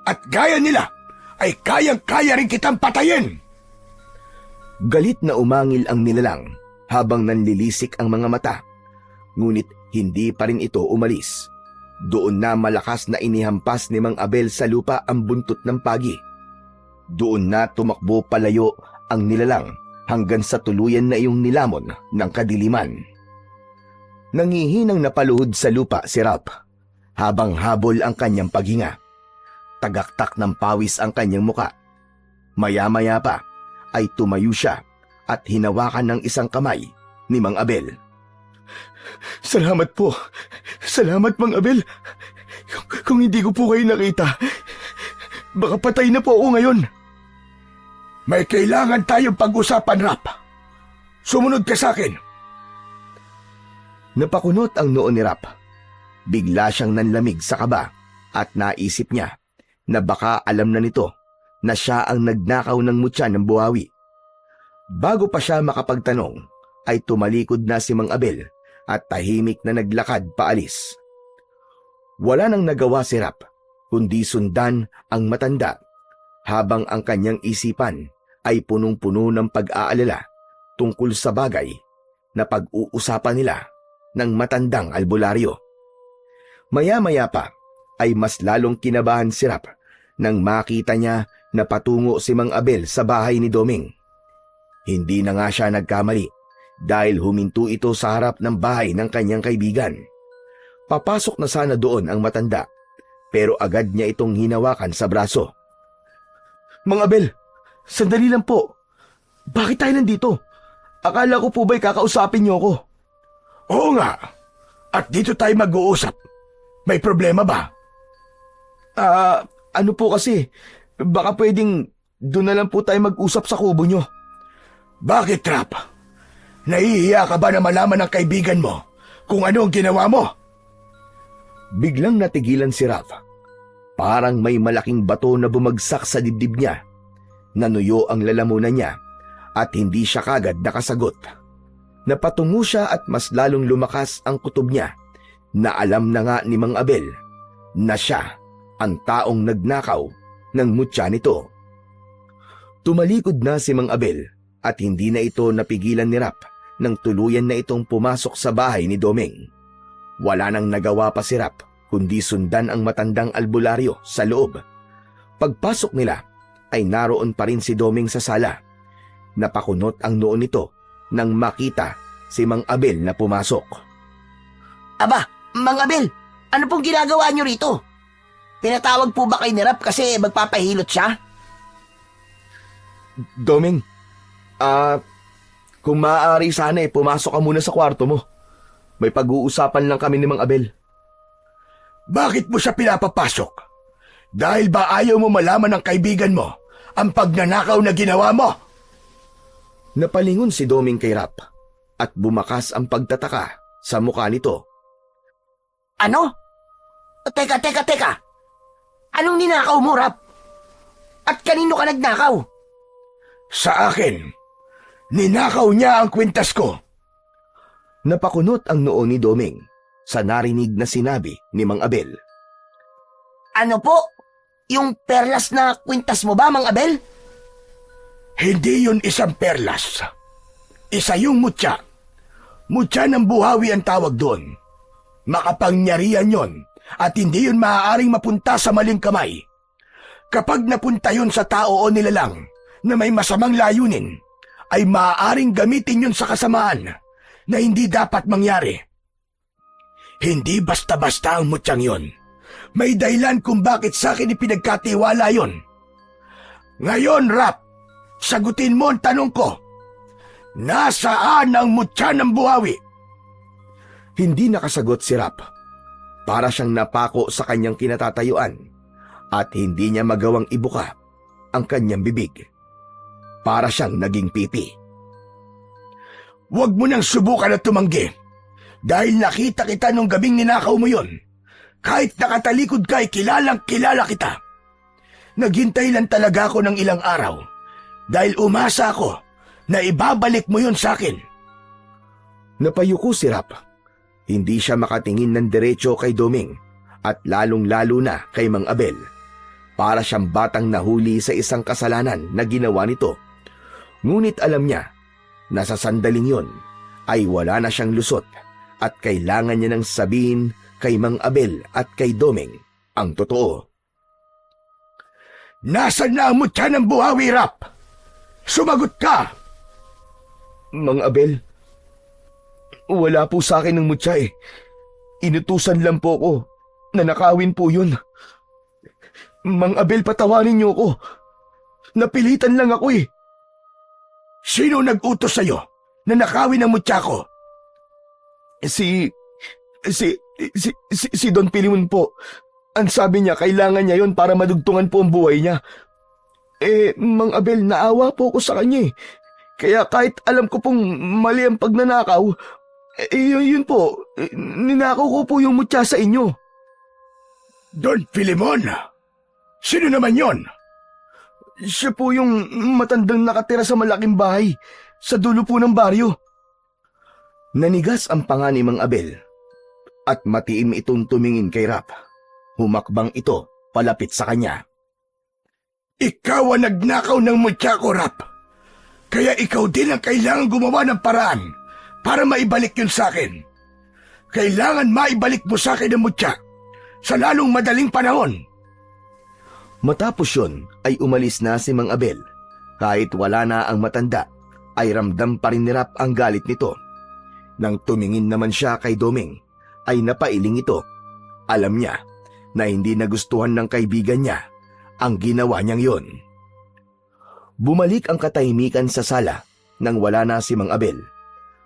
At gaya nila ay kayang-kaya rin kitang patayin. Galit na umangil ang nilalang habang nanlilisik ang mga mata. Ngunit hindi pa rin ito umalis. Doon na malakas na inihampas ni Mang Abel sa lupa ang buntot ng pagi. Doon na tumakbo palayo ang nilalang hanggang sa tuluyan na iyong nilamon ng kadiliman. Nangihinang napaluhod sa lupa si Ralph habang habol ang kanyang paghinga. Tagaktak ng pawis ang kanyang muka. Maya-maya pa ay tumayo siya at hinawakan ng isang kamay ni Mang Abel. Salamat po. Salamat, Mang Abel. Kung hindi ko po kayo nakita, baka patay na po ako ngayon. May kailangan tayong pag-usapan, Rap. Sumunod ka sa akin. Napakunot ang noo ni Rap. Bigla siyang nanlamig sa kaba at naisip niya na baka alam na nito na siya ang nagnakaw ng mutya ng buhawi. Bago pa siya makapagtanong, ay tumalikod na si Mang Abel at tahimik na naglakad paalis. Wala nang nagawa si Rap, kundi sundan ang matanda, habang ang kanyang isipan ay punong-puno ng pag-aalala tungkol sa bagay na pag-uusapan nila ng matandang albularyo. Maya-maya pa ay mas lalong kinabahan si Rap nang makita niya na patungo si Mang Abel sa bahay ni Doming. Hindi na nga siya nagkamali dahil huminto ito sa harap ng bahay ng kanyang kaibigan. Papasok na sana doon ang matanda, pero agad niya itong hinawakan sa braso. Mang Abel, sandali lang po. Bakit tayo nandito? Akala ko po ba'y kakausapin niyo ako? Oo nga. At dito tayo mag-uusap. May problema ba? Ano po kasi, baka pwedeng doon na lang po tayo mag-usap sa kubo niyo. Bakit, Rap? Nahihiya ka ba na malaman ng kaibigan mo kung ano ang ginawa mo? Biglang natigilan si Ralph. Parang may malaking bato na bumagsak sa dibdib niya. Nanuyo ang lalamunan niya at hindi siya kagad nakasagot. Napatungo siya at mas lalong lumakas ang kutob niya na alam na nga ni Mang Abel na siya ang taong nagnakaw ng mutya nito. Tumalikod na si Mang Abel at hindi na ito napigilan ni Rap nang tuluyan na itong pumasok sa bahay ni Doming. Wala nang nagawa pa si Rap kundi sundan ang matandang albularyo sa loob. Pagpasok nila ay naroon pa rin si Doming sa sala. Napakunot ang noo nito nang makita si Mang Abel na pumasok. Aba, Mang Abel, ano pong ginagawa niyo rito? Pinatawag po ba kay ni Rap kasi magpapahilot siya? Doming, kung maaari sana pumasok ka muna sa kwarto mo. May pag-uusapan lang kami ni Mang Abel. Bakit mo siya pinapapasok? Dahil ba ayaw mo malaman ng kaibigan mo ang pagnanakaw na ginawa mo? Napalingon si Doming kay Rap at bumakas ang pagtataka sa mukha nito. Ano? Teka. Anong ninakaw mo, Rap? At kanino ka nagnakaw? Sa akin, ninakaw niya ang kwintas ko. Napakunot ang noo ni Doming sa narinig na sinabi ni Mang Abel. Ano po? Yung perlas na kwintas mo ba, Mang Abel? Hindi yun isang perlas. Isa yung mutya. Mutya ng buhawi ang tawag doon. Makapangyarihan yon at hindi yun maaaring mapunta sa maling kamay. Kapag napunta yun sa tao o nilalang na may masamang layunin, ay maaaring gamitin yun sa kasamaan na hindi dapat mangyari. Hindi basta-basta ang mutyang yon. May dahilan kung bakit sa akin ipinagkatiwala yon. Ngayon, Rap, sagutin mo ang tanong ko. Nasaan ang mutya ng buhawi? Hindi nakasagot si Rap. Para siyang napako sa kanyang kinatatayuan at hindi niya magawang ibuka ang kanyang bibig. Para siyang naging pipi. Huwag mo nang subukan na tumanggi. Dahil nakita kita nung gabing ninakaw mo yon. Kahit nakatalikod ka ay kilalang kilala kita. Naghintay lang talaga ako ng ilang araw. Dahil umasa ako na ibabalik mo yon sa akin. Napayuko si Rap. Hindi siya makatingin ng diretso kay Doming at lalong-lalo na kay Mang Abel. Para siyang batang nahuli sa isang kasalanan na ginawa nito. Ngunit alam niya na sa sandaling yon ay wala na siyang lusot at kailangan niya nang sabihin kay Mang Abel at kay Doming ang totoo. Nasaan na ang mutya ng buhawi, Rap? Sumagot ka! Mang Abel, wala po sa akin ng mutya eh. Inutusan lang po ko na nakawin po yun. Mang Abel, patawarin niyo ko. Napilitan lang ako eh. Sino nag-utos sa'yo na nakawin ang mutya ko? Si Don Pilimon po. Ang sabi niya, kailangan niya yon para madugtungan po ang buhay niya. Mang Abel, naawa po ko sa kanya eh. Kaya kahit alam ko pong mali ang pagnanakaw, yun po, ninakaw ko po yung mutya sa inyo. Don Filimon? Sino naman yon? Siya po yung matandang nakatira sa malaking bahay, sa dulo po ng baryo. Nanigas ang panga ni Mang Abel, at matiim itong tumingin kay Rap. Humakbang ito palapit sa kanya. Ikaw ang nagnakaw ng mutya ko, Rap. Kaya ikaw din ang kailangan gumawa ng paraan para maibalik yun sa akin. Kailangan maibalik mo sa akin ang mutya sa lalong madaling panahon. Matapos yun ay umalis na si Mang Abel. Kahit wala na ang matanda, ay ramdam pa rin ni Rap ang galit nito. Nang tumingin naman siya kay Doming, ay napailing ito. Alam niya na hindi nagustuhan ng kaibigan niya ang ginawa niyang yon. Bumalik ang katahimikan sa sala nang wala na si Mang Abel.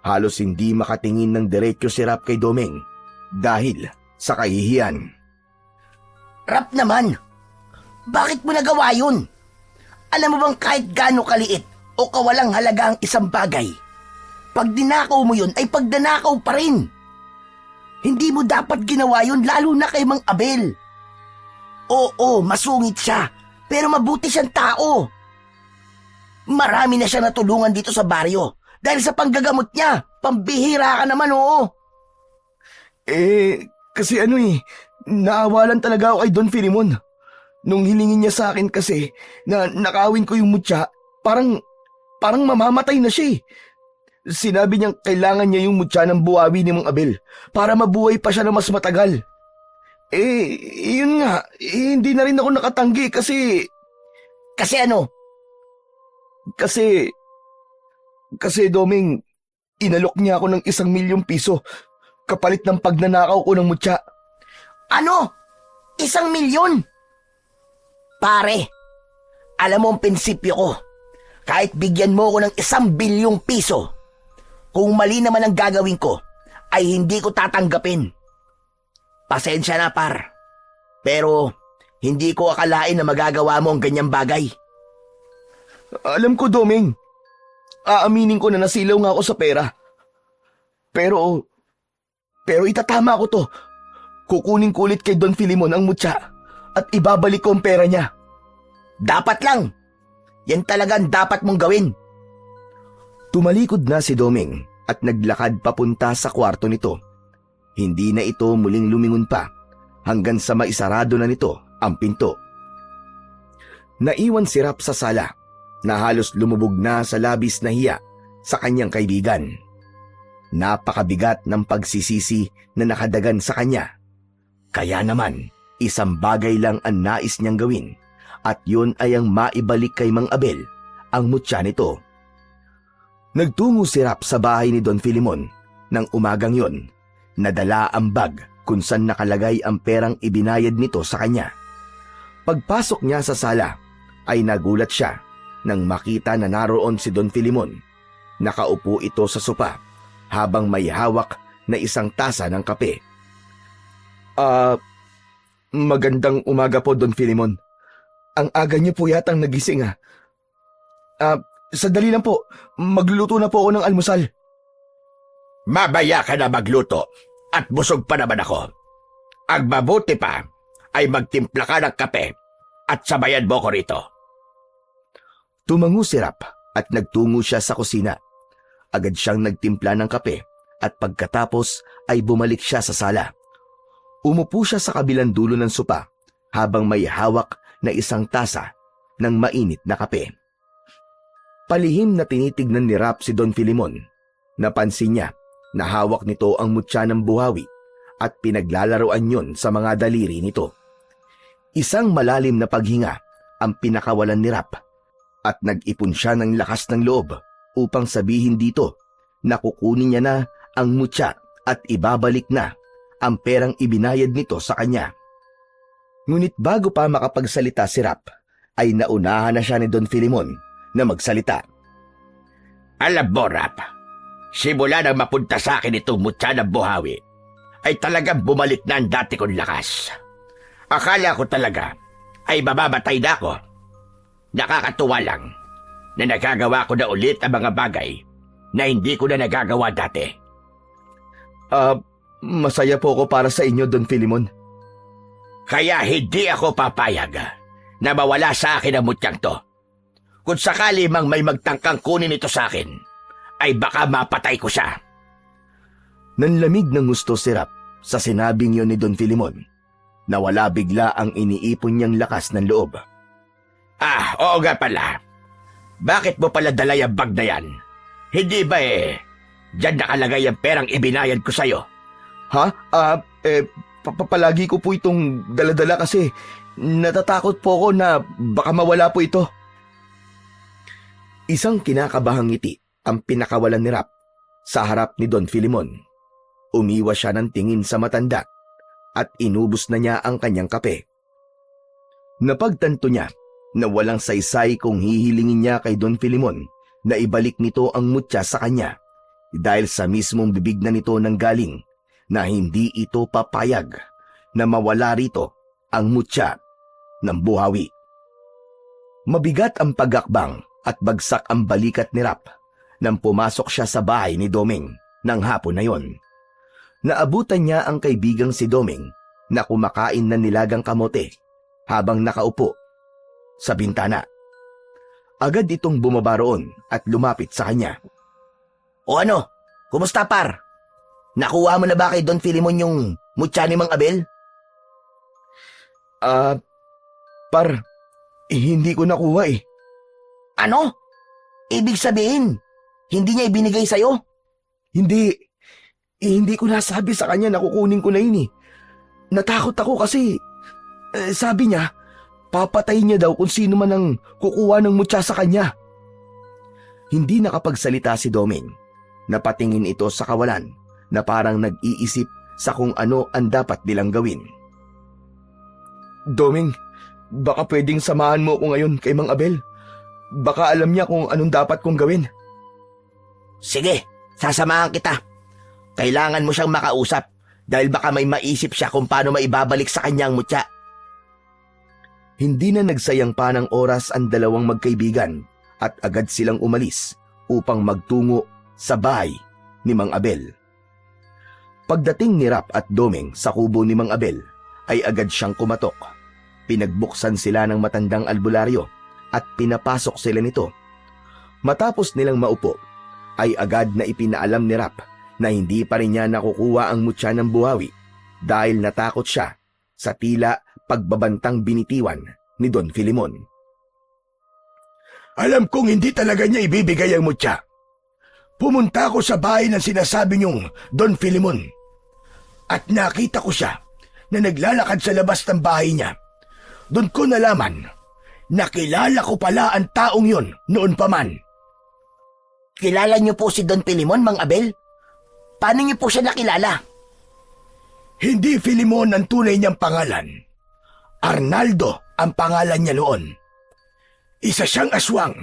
Halos hindi makatingin ng diretso si Rap kay Doming dahil sa kahihiyan. Rap naman, bakit mo nagawa yun? Alam mo bang kahit gaano kaliit o kawalang halaga ang isang bagay, pag dinakaw mo yun ay pagdanakaw pa rin. Hindi mo dapat ginawa yun, lalo na kay Mang Abel. Oo, masungit siya, pero mabuti siyang tao. Marami na siya natulungan dito sa baryo dahil sa panggagamot niya. Pambihira ka naman, oo. Kasi naawalan talaga ako kay Don Filimon. Nung hilingin niya sa akin kasi na nakawin ko yung mutya, parang mamamatay na siya eh. Sinabi niyang kailangan niya yung mutya ng buhawi ni Mang Abel para mabuhay pa siya na mas matagal. Yun nga, hindi na rin ako nakatanggi kasi... Kasi ano? Kasi Doming, inalok niya ako ng 1,000,000 piso kapalit ng pagnanakaw ko ng mutya. Ano? 1,000,000? Pare, alam mo ang prinsipyo ko. Kahit bigyan mo ko ng 1,000,000,000 piso, kung mali naman ang gagawin ko, ay hindi ko tatanggapin. Pasensya na, par. Pero hindi ko akalain na magagawa mo ang ganyang bagay. Alam ko, Doming. Aaminin ko na nasilaw nga ako sa pera. Pero itatama ko to. Kukunin ko ulit kay Don Filimon ang mutya at ibabalik ko ang pera niya. Dapat lang. Yan talagang dapat mong gawin. Tumalikod na si Doming at naglakad papunta sa kwarto nito. Hindi na ito muling lumingon pa hanggang sa maisarado na nito ang pinto. Naiwan si Rap sa sala na halos lumubog na sa labis na hiya sa kanyang kaibigan. Napakabigat ng pagsisisi na nakadagan sa kanya. Kaya naman, isang bagay lang ang nais niyang gawin at yun ay ang maibalik kay Mang Abel ang mutya nito. Nagtungo si Rap sa bahay ni Don Filimon nang umagang yon. Nadala ang bag kung saan nakalagay ang perang ibinayad nito sa kanya. Pagpasok niya sa sala, ay nagulat siya nang makita na naroon si Don Filimon. Nakaupo ito sa sopa habang may hawak na isang tasa ng kape. Magandang umaga po, Don Filimon. Ang aga niyo po yatang nagising sandali lang po. Magluluto na po ako ng almusal. Mabaya ka na magluto at busog pa naman ako. Ang mabuti pa ay magtimpla ka ng kape at sabayan mo ko rito. Tumango si Rap at nagtungo siya sa kusina. Agad siyang nagtimpla ng kape at pagkatapos ay bumalik siya sa sala. Umupo siya sa kabilang dulo ng sopa habang may hawak na isang tasa ng mainit na kape. Palihim na tinitignan ni Rap si Don Filimon. Napansin niya na hawak nito ang mutya ng buhawi at pinaglalaroan yon sa mga daliri nito. Isang malalim na paghinga ang pinakawalan ni Rap at nag-ipon siya ng lakas ng loob upang sabihin dito na kukunin niya na ang mutya at ibabalik na ang perang ibinayad nito sa kanya. Ngunit bago pa makapagsalita si Rap, ay naunahan na siya ni Don Filimon na magsalita. Alam mo, Rap, simula nang mapunta sa akin itong mutya ng buhawi, ay talagang bumalik na ang dati kong lakas. Akala ko talaga ay mamamatay na ako. Nakakatuwa lang na nagagawa ko na ulit ang mga bagay na hindi ko na nagagawa dati. Masaya po ako para sa inyo, Don Filimon. Kaya hindi ako papayag na mawala sa akin ang mutyang to. Kung sakali mang may magtangkang kunin ito sa akin, ay baka mapatay ko siya. Nanlamig ng gusto si Rap sa sinabing yon ni Don Filimon. Nawala bigla ang iniipon niyang lakas ng loob. Oo nga pala. Bakit mo pala dala yung bag na yan? Hindi ba diyan nakalagay ang perang ibinayad ko sa'yo? Palagi ko po itong daladala kasi natatakot po ako na baka mawala po ito. Isang kinakabahang ngiti ang pinakawalan ni Rap sa harap ni Don Filimon. Umiwas siya ng tingin sa matanda at inubos na niya ang kanyang kape. Napagtanto niya na walang saysay kung hihilingin niya kay Don Filimon na ibalik nito ang mutya sa kanya dahil sa mismong bibig na nito nanggaling na hindi ito papayag na mawala rito ang mutya ng buhawi. Mabigat ang pagakbang at bagsak ang balikat ni Rap nang pumasok siya sa bahay ni Doming ng hapon na yon. Naabutan niya ang kaibigang si Doming na kumakain ng nilagang kamote habang nakaupo sa bintana. Agad itong bumaba roon at lumapit sa kanya. O ano? Kumusta, par? Nakuha mo na ba kay Don Filimon yung mutya ni Mang Abel? Hindi ko nakuha eh. Ano? Ibig sabihin, hindi niya ibinigay sa'yo? Hindi ko nasabi sa kanya na kukunin ko na yun eh. Natakot ako kasi, sabi niya, papatayin niya daw kung sino man ang kukuha ng mutya sa kanya. Hindi nakapagsalita si Doming. Napatingin ito sa kawalan na parang nag-iisip sa kung ano ang dapat nilang gawin. Doming, baka pwedeng samahan mo ko ngayon kay Mang Abel. Baka alam niya kung anong dapat kong gawin. Sige, sasamahan kita. Kailangan mo siyang makausap dahil baka may maisip siya kung paano maibabalik sa kanyang mutya. Hindi na nagsayang pa ng oras ang dalawang magkaibigan at agad silang umalis upang magtungo sa bahay ni Mang Abel. Pagdating ni Rap at Doming sa kubo ni Mang Abel, ay agad siyang kumatok. Pinagbuksan sila ng matandang albularyo at pinapasok sila nito. Matapos nilang maupo, ay agad na ipinaalam ni Rap na hindi pa rin niya nakukuha ang mutya ng buhawi dahil natakot siya sa tila pagbabantang binitiwan ni Don Filimon. Alam kong hindi talaga niya ibibigay ang mutya. Pumunta ako sa bahay ng sinasabi niyong Don Filimon at nakita ko siya na naglalakad sa labas ng bahay niya. Doon ko nalaman na kilala ko pala ang taong yon noon pa man. Kilala niyo po si Don Filimon, Mang Abel? Paano niyo po siya nakilala? Hindi Filimon ang tunay niyang pangalan. Arnaldo ang pangalan niya noon. Isa siyang aswang.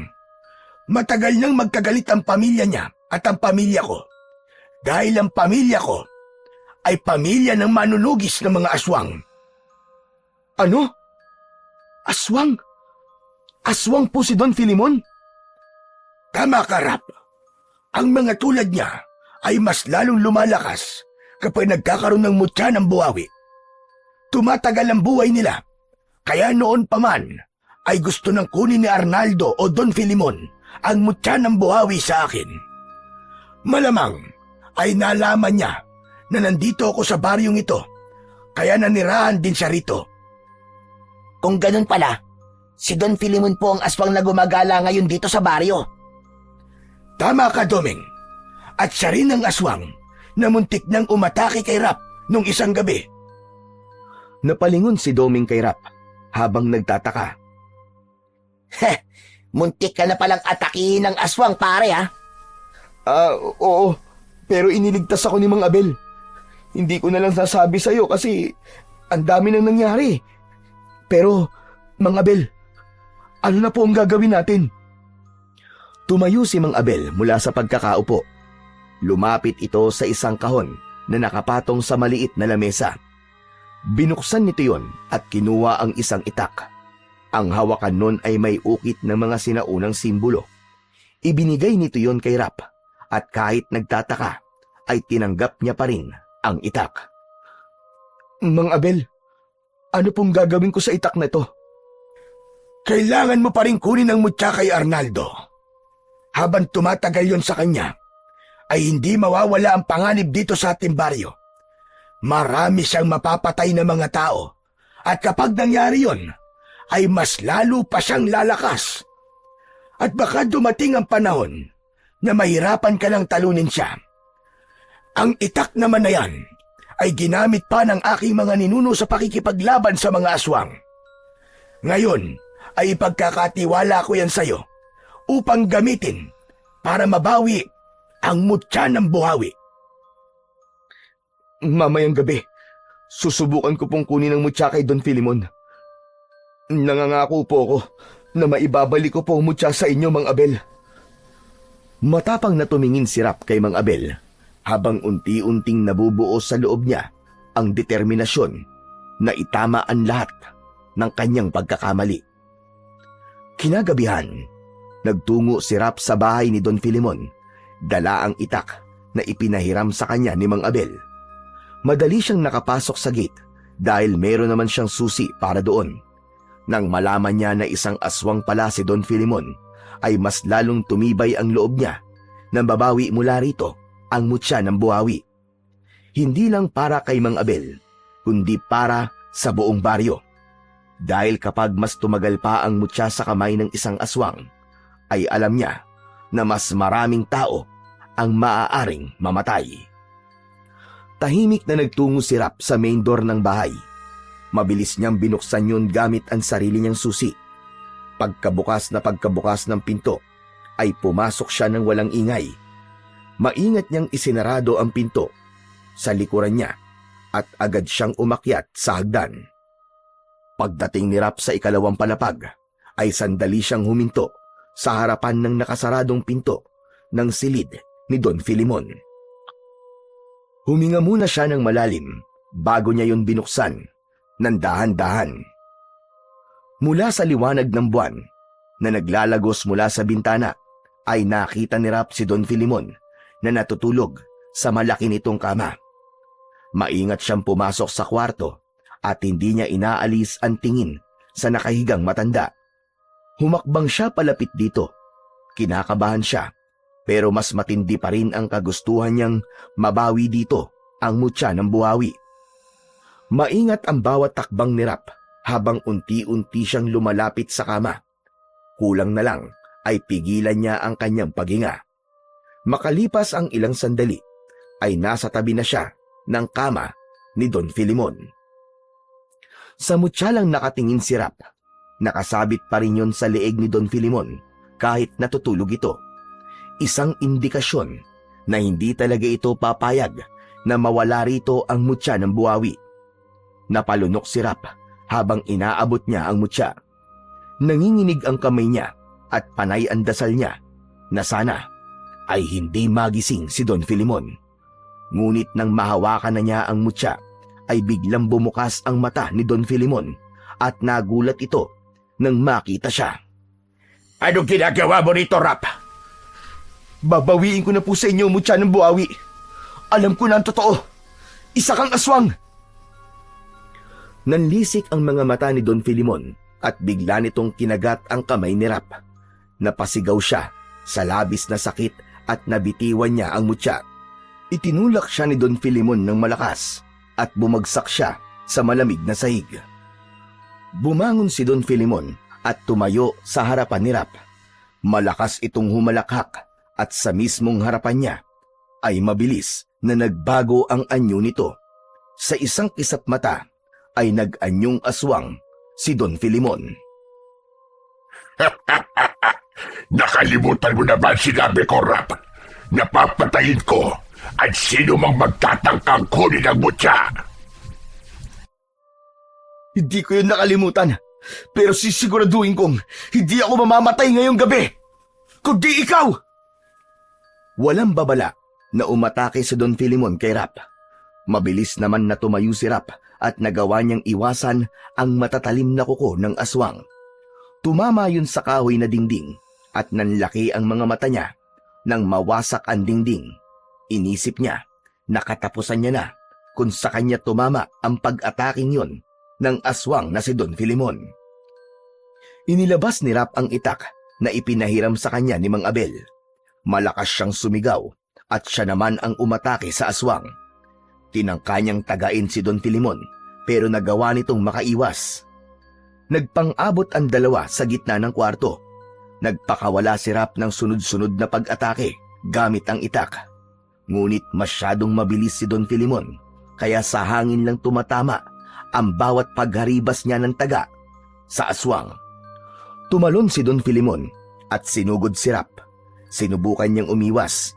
Matagal nang magkagalit ang pamilya niya at ang pamilya ko. Dahil ang pamilya ko ay pamilya ng manunugis ng mga aswang. Ano? Aswang? Aswang po si Don Filimon? Tama ka, Rap. Ang mga tulad niya ay mas lalong lumalakas kapag nagkakaroon ng mutya ng buhawi. Tumatagal ang buhay nila, kaya noon pa man ay gusto nang kunin ni Arnaldo o Don Filimon ang mutya ng buhawi sa akin. Malamang ay nalaman niya na nandito ako sa baryong ito, kaya nanirahan din siya rito. Kung ganun pala, si Don Filimon po ang aswang na gumagala ngayon dito sa baryo. Tama ka, Doming. At siya rin ang aswang na muntik nang umatake kay Rap nung isang gabi. Napalingon si Doming kay Rap habang nagtataka. Heh, muntik ka na palang atakihin ng aswang, pare, ha? Oo. Pero iniligtas ako ni Mang Abel. Hindi ko na lang sasabi sa'yo kasi ang dami nang nangyari. Pero, Mang Abel, ano na po ang gagawin natin? Tumayo si Mang Abel mula sa pagkakaupo. Lumapit ito sa isang kahon na nakapatong sa maliit na lamesa. Binuksan nito yon at kinuha ang isang itak. Ang hawakan nun ay may ukit ng mga sinaunang simbolo. Ibinigay nito yon kay Rap at kahit nagtataka ay tinanggap niya pa rin ang itak. Mang Abel, ano pong gagawin ko sa itak na ito? Kailangan mo pa rin kunin ang mutya kay Arnaldo. Habang tumatagal yon sa kanya, ay hindi mawawala ang panganib dito sa ating baryo. Marami siyang mapapatay na mga tao, at kapag nangyari yon, ay mas lalo pa siyang lalakas. At baka dumating ang panahon na mahirapan ka lang talunin siya. Ang itak naman na yan ay ginamit pa ng aking mga ninuno sa pakikipaglaban sa mga aswang. Ngayon ay ipagkakatiwala ko yan sa'yo upang gamitin para mabawi ang mutya ng buhawi. Mamayang gabi, susubukan ko pong kunin ang mutya kay Don Filimon. Nangangako po ako na maibabalik ko po ang mutya sa inyo, Mang Abel. Matapang na tumingin si Rap kay Mang Abel habang unti-unting nabubuo sa loob niya ang determinasyon na itama ang lahat ng kanyang pagkakamali. Kinagabihan, nagtungo si Rap sa bahay ni Don Filimon, dala ang itak na ipinahiram sa kanya ni Mang Abel. Madali siyang nakapasok sa gate dahil meron naman siyang susi para doon. Nang malaman niya na isang aswang pala si Don Filimon, ay mas lalong tumibay ang loob niya na babawi mula rito ang mutya ng buhawi. Hindi lang para kay Mang Abel, kundi para sa buong baryo. Dahil kapag mas tumagal pa ang mutya sa kamay ng isang aswang, ay alam niya na mas maraming tao ang maaaring mamatay. Tahimik na nagtungo si Rap sa main door ng bahay. Mabilis niyang binuksan yun gamit ang sarili niyang susi. Pagkabukas ng pinto, ay pumasok siya ng walang ingay. Maingat niyang isinarado ang pinto sa likuran niya at agad siyang umakyat sa hagdan. Pagdating ni Rap sa ikalawang palapag, ay sandali siyang huminto sa harapan ng nakasaradong pinto ng silid ni Don Filimon. Huminga muna siya ng malalim bago niya yun binuksan ng dahan-dahan. Mula sa liwanag ng buwan na naglalagos mula sa bintana ay nakita ni Rap si Don Filimon na natutulog sa malaki nitong kama. Maingat siyang pumasok sa kwarto at hindi niya inaalis ang tingin sa nakahigang matanda. Humakbang siya palapit dito. Kinakabahan siya, pero mas matindi pa rin ang kagustuhan niyang mabawi dito ang mutya ng buhawi. Maingat ang bawat takbang ni Rap habang unti-unti siyang lumalapit sa kama. Kulang na lang ay pigilan niya ang kanyang paghinga. Makalipas ang ilang sandali, ay nasa tabi na siya ng kama ni Don Filimon. Sa mutya lang nakatingin si Rap. Nakasabit pa rin yun sa leeg ni Don Filimon kahit natutulog ito. Isang indikasyon na hindi talaga ito papayag na mawala rito ang mutya ng buhawi. Napalunok si Rap habang inaabot niya ang mutya. Nanginginig ang kamay niya at panay ang dasal niya na sana ay hindi magising si Don Filimon. Ngunit nang mahawakan na niya ang mutya, ay biglang bumukas ang mata ni Don Filimon at nagulat ito nang makita siya. Anong ginagawa mo rito, Rap? Babawiin ko na po sa inyo ang mutya ng buhawi. Alam ko na ang totoo. Isa kang aswang! Nanlisik ang mga mata ni Don Filimon at bigla nitong kinagat ang kamay ni Rap. Napasigaw siya sa labis na sakit at nabitiwan niya ang mutya. Itinulak siya ni Don Filimon ng malakas at bumagsak siya sa malamig na sahig. Bumangon si Don Filimon at tumayo sa harapan ni Rap. Malakas itong humalakhak at sa mismong harapan niya ay mabilis na nagbago ang anyo nito. Sa isang kisap mata ay nag-anyong aswang si Don Filimon. Nakalimutan mo na ba ang sinabi ko, Rap? Napapatayin ko at sino mang magtatangkang kunin ang mutya. Hindi ko yun nakalimutan, pero sisiguraduhin kong hindi ako mamamatay ngayong gabi, kundi ikaw! Walang babala na umatake si Don Filimon kay Rap. Mabilis naman na tumayo si Rap at nagawa niyang iwasan ang matatalim na kuko ng aswang. Tumama yun sa kahoy na dingding at nanlaki ang mga mata niya. Nang mawasak ang dingding, inisip niya na katapusan niya na kung sa kanya tumama ang pag-ataking yun ng aswang na si Don Filimon. Inilabas ni Rap ang itak na ipinahiram sa kanya ni Mang Abel. Malakas siyang sumigaw at siya naman ang umatake sa aswang. Tinangka niyang tagain si Don Filimon pero nagawa nitong makaiwas. Nagpang-abot ang dalawa sa gitna ng kwarto. Nagpakawala si Rap ng sunod-sunod na pag-atake gamit ang itak. Ngunit masyadong mabilis si Don Filimon kaya sa hangin lang tumatama ang bawat pagharibas niya ng taga sa aswang. Tumalon si Don Filimon at sinugod si Rap. Sinubukan niyang umiwas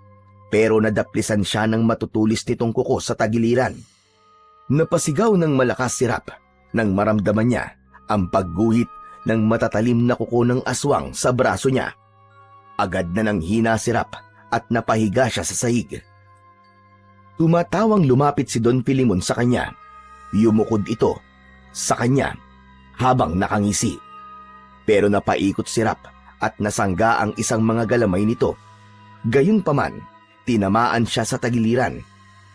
pero nadaplisan siya ng matutulis nitong kuko sa tagiliran. Napasigaw ng malakas si Rap nang maramdaman niya ang pagguhit ng matatalim na kuko ng aswang sa braso niya. Agad na nang hina si Rap at napahiga siya sa sahig. Tumatawang lumapit si Don Filimon sa kanya. Yumukod ito sa kanya habang nakangisi. Pero napaikot si Rap at nasangga ang isang mga galamay nito. Gayunpaman, tinamaan siya sa tagiliran.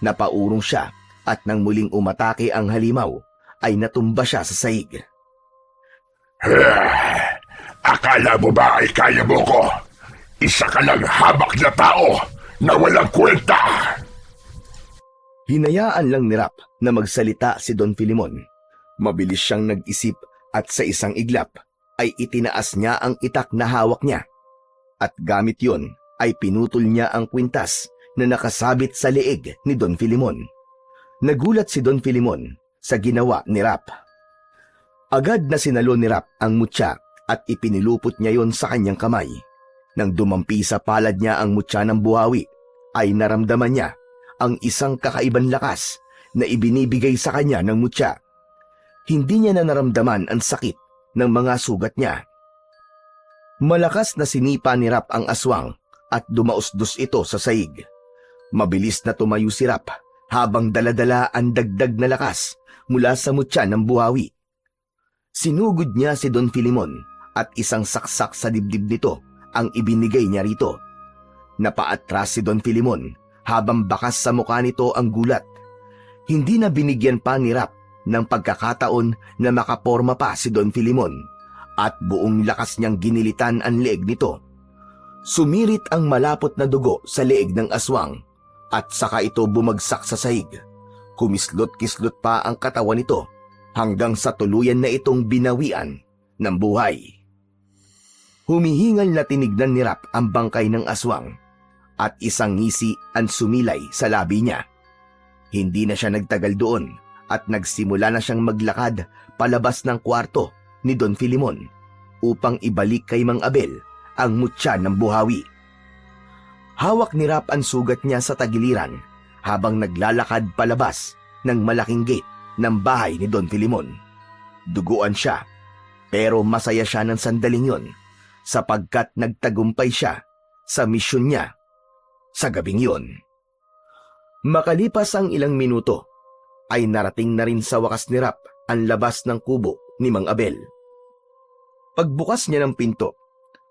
Napaurong siya at nang muling umatake ang halimaw, ay natumba siya sa sahig. Akala mo ba ay kaya mo ko? Isa ka lang habak na tao na walang kwenta! Hinayaan lang ni Rap na magsalita si Don Filimon. Mabilis siyang nag-isip at sa isang iglap ay itinaas niya ang itak na hawak niya. At gamit yon ay pinutol niya ang kwintas na nakasabit sa leeg ni Don Filimon. Nagulat si Don Filimon sa ginawa ni Rap. Agad na sinalo ni Rap ang mutya at ipinilupot niya yon sa kanyang kamay. Nang dumampi sa palad niya ang mutya ng buhawi, ay naramdaman niya ang isang kakaibang lakas na ibinibigay sa kanya ng mutya. Hindi niya na naramdaman ang sakit ng mga sugat niya. Malakas na sinipa ni Rap ang aswang at dumausdos ito sa sahig. Mabilis na tumayo si Rap habang daladala ang dagdag na lakas mula sa mutya ng buhawi. Sinugod niya si Don Filimon at isang saksak sa dibdib nito ang ibinigay niya rito. Napaatras si Don Filimon habang bakas sa mukha nito ang gulat. Hindi na binigyan pa ni Rap ng pagkakataon na makaporma pa si Don Filimon at buong lakas niyang ginilitan ang leeg nito. Sumirit ang malapot na dugo sa leeg ng aswang at saka ito bumagsak sa sahig. Kumislot-kislot pa ang katawan nito hanggang sa tuluyan na itong binawian ng buhay. Humihingal na tinignan ni Rap ang bangkay ng aswang at isang ngisi ang sumilay sa labi niya. Hindi na siya nagtagal doon at nagsimula na siyang maglakad palabas ng kwarto ni Don Filimon upang ibalik kay Mang Abel ang mutya ng buhawi. Hawak ni Rap ang sugat niya sa tagiliran habang naglalakad palabas ng malaking gate ng bahay ni Don Filimon. Duguan siya, Pero masaya siya ng sandaling yon sapagkat nagtagumpay siya sa misyon niya sa gabing yon. Makalipas ang ilang minuto, ay narating na rin sa wakas ni Rap ang labas ng kubo ni Mang Abel. Pagbukas niya ng pinto,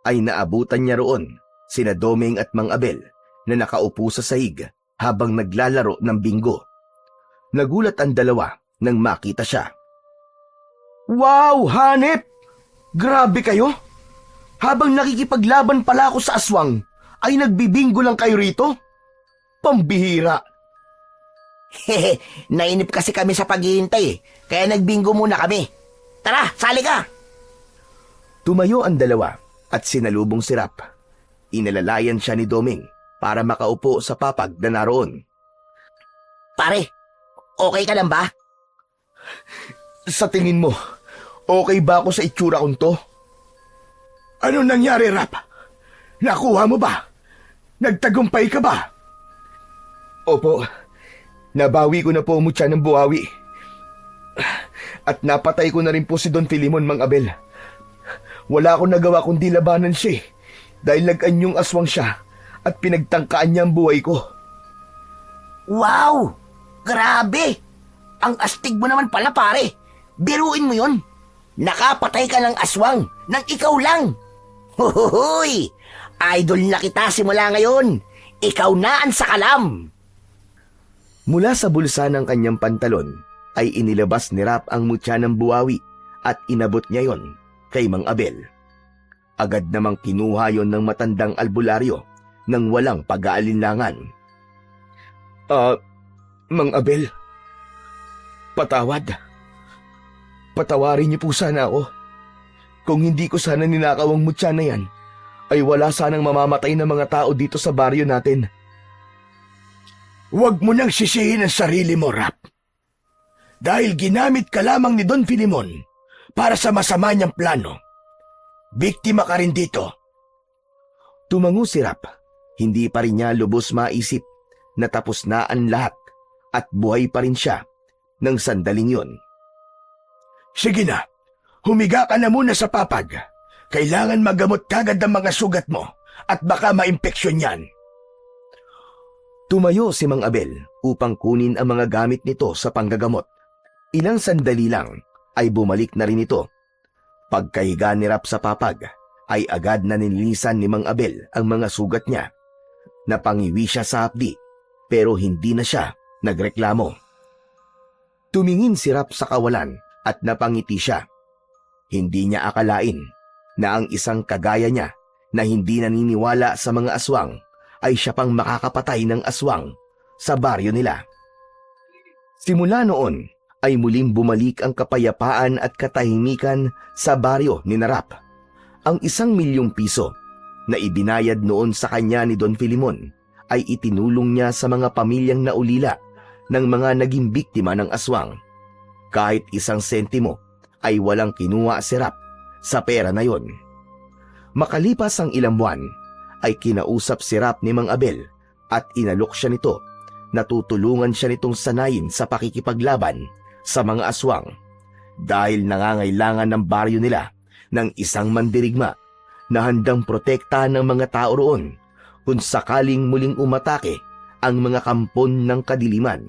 ay naabutan niya roon sina Doming at Mang Abel na nakaupo sa sahig habang naglalaro ng bingo. Nagulat ang dalawa nang makita siya. "Wow, hanep! Grabe kayo! Habang nakikipaglaban pala ako sa aswang, ay nagbibingo lang kayo rito? Pambihira!" Hehe, nainip kasi kami sa paghihintay kaya nagbingo muna kami. Tara, sali ka! Tumayo ang dalawa at sinalubong si Rap. Inalalayan siya ni Doming para makaupo sa papag na naroon. Pare, okay ka lang ba? "Sa tingin mo, okay ba ako sa itsura kong to?" Ano nangyari, Rap? Nakuha mo ba? Nagtagumpay ka ba? "Opo, nabawi ko na po ang mutya ng buhawi. At napatay ko na rin po si Don Filimon, Mang Abel. Wala akong nagawa kundi labanan siya dahil nag-anyong aswang siya at pinagtangkaan niya ang buhay ko." Wow! Grabe! Ang astig mo naman pala, pare. Biruin mo yun. Nakapatay ka ng aswang nang ikaw lang. Huhuhuy! Idol na kita simula ngayon. Ikaw na ang sakalam. Mula sa bulsa ng kanyang pantalon ay inilabas ni Rap ang mutya ng buhawi at inabot niya yon kay Mang Abel. Agad namang kinuha yon ng matandang albularyo nang walang pag-aalinlangan. Mang Abel, patawad. Patawarin niyo po sana ako. Kung hindi ko sana ninakaw ang mutya na yan, ay wala sanang mamamatay na mga tao dito sa baryo natin. Huwag mo nang sisihin ang sarili mo, Rap. Dahil ginamit ka lamang ni Don Filimon para sa masama niyang plano. Biktima ka rin dito. Tumango si Rap. Hindi pa rin niya lubos maisip na tapos na ang lahat at buhay pa rin siya ng sandaling yon. Sige na, humiga ka na muna sa papag. Kailangan magamot kagad ang mga sugat mo at baka maimpeksyon yan. Tumayo si Mang Abel upang kunin ang mga gamit nito sa panggagamot. Ilang sandali lang ay bumalik na rin ito. Pagkahiga ni Rap sa papag, ay agad na nilinisan ni Mang Abel ang mga sugat niya. Napangiwi siya sa hapdi, pero hindi na siya nagreklamo. Tumingin si Rap sa kawalan at napangiti siya. Hindi niya akalain na ang isang kagaya niya na hindi naniniwala sa mga aswang ay siya pang makakapatay ng aswang sa baryo nila. Simula noon ay muling bumalik ang kapayapaan at katahimikan sa baryo ni Rap. Ang 1,000,000 piso na ibinayad noon sa kanya ni Don Filimon ay itinulong niya sa mga pamilyang naulila ng mga naging biktima ng aswang. Kahit 1 sentimo ay walang kinuha si Rap sa pera na yon. Makalipas ang ilang buwan, ay kinausap si Rap ni Mang Abel at inalok siya nito na tutulungan siya nitong sanayin sa pakikipaglaban sa mga aswang dahil nangangailangan ng baryo nila ng isang mandirigma na handang protektahan ng mga tao roon kung sakaling muling umatake ang mga kampon ng kadiliman.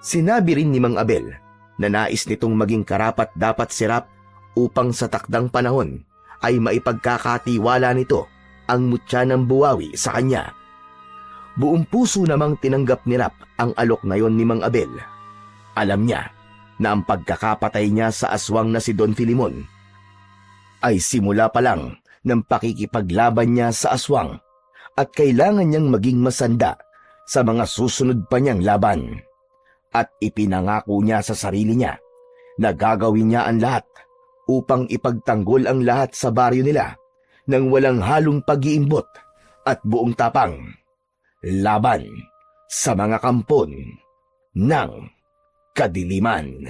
Sinabi rin ni Mang Abel na nais nitong maging karapat-dapat si Rap upang sa takdang panahon ay maipagkakatiwala nito ang mutya ng buhawi sa kanya. Buong puso namang tinanggap ni Rap ang alok na yon ni Mang Abel. Alam niya na ang pagkakapatay niya sa aswang na si Don Filimon ay simula pa lang ng pakikipaglaban niya sa aswang at kailangan niyang maging masanda sa mga susunod pa niyang laban. At ipinangako niya sa sarili niya na gagawin niya ang lahat upang ipagtanggol ang lahat sa baryo nila nang walang halong pag-iimbot at buong tapang laban sa mga kampon ng kadiliman.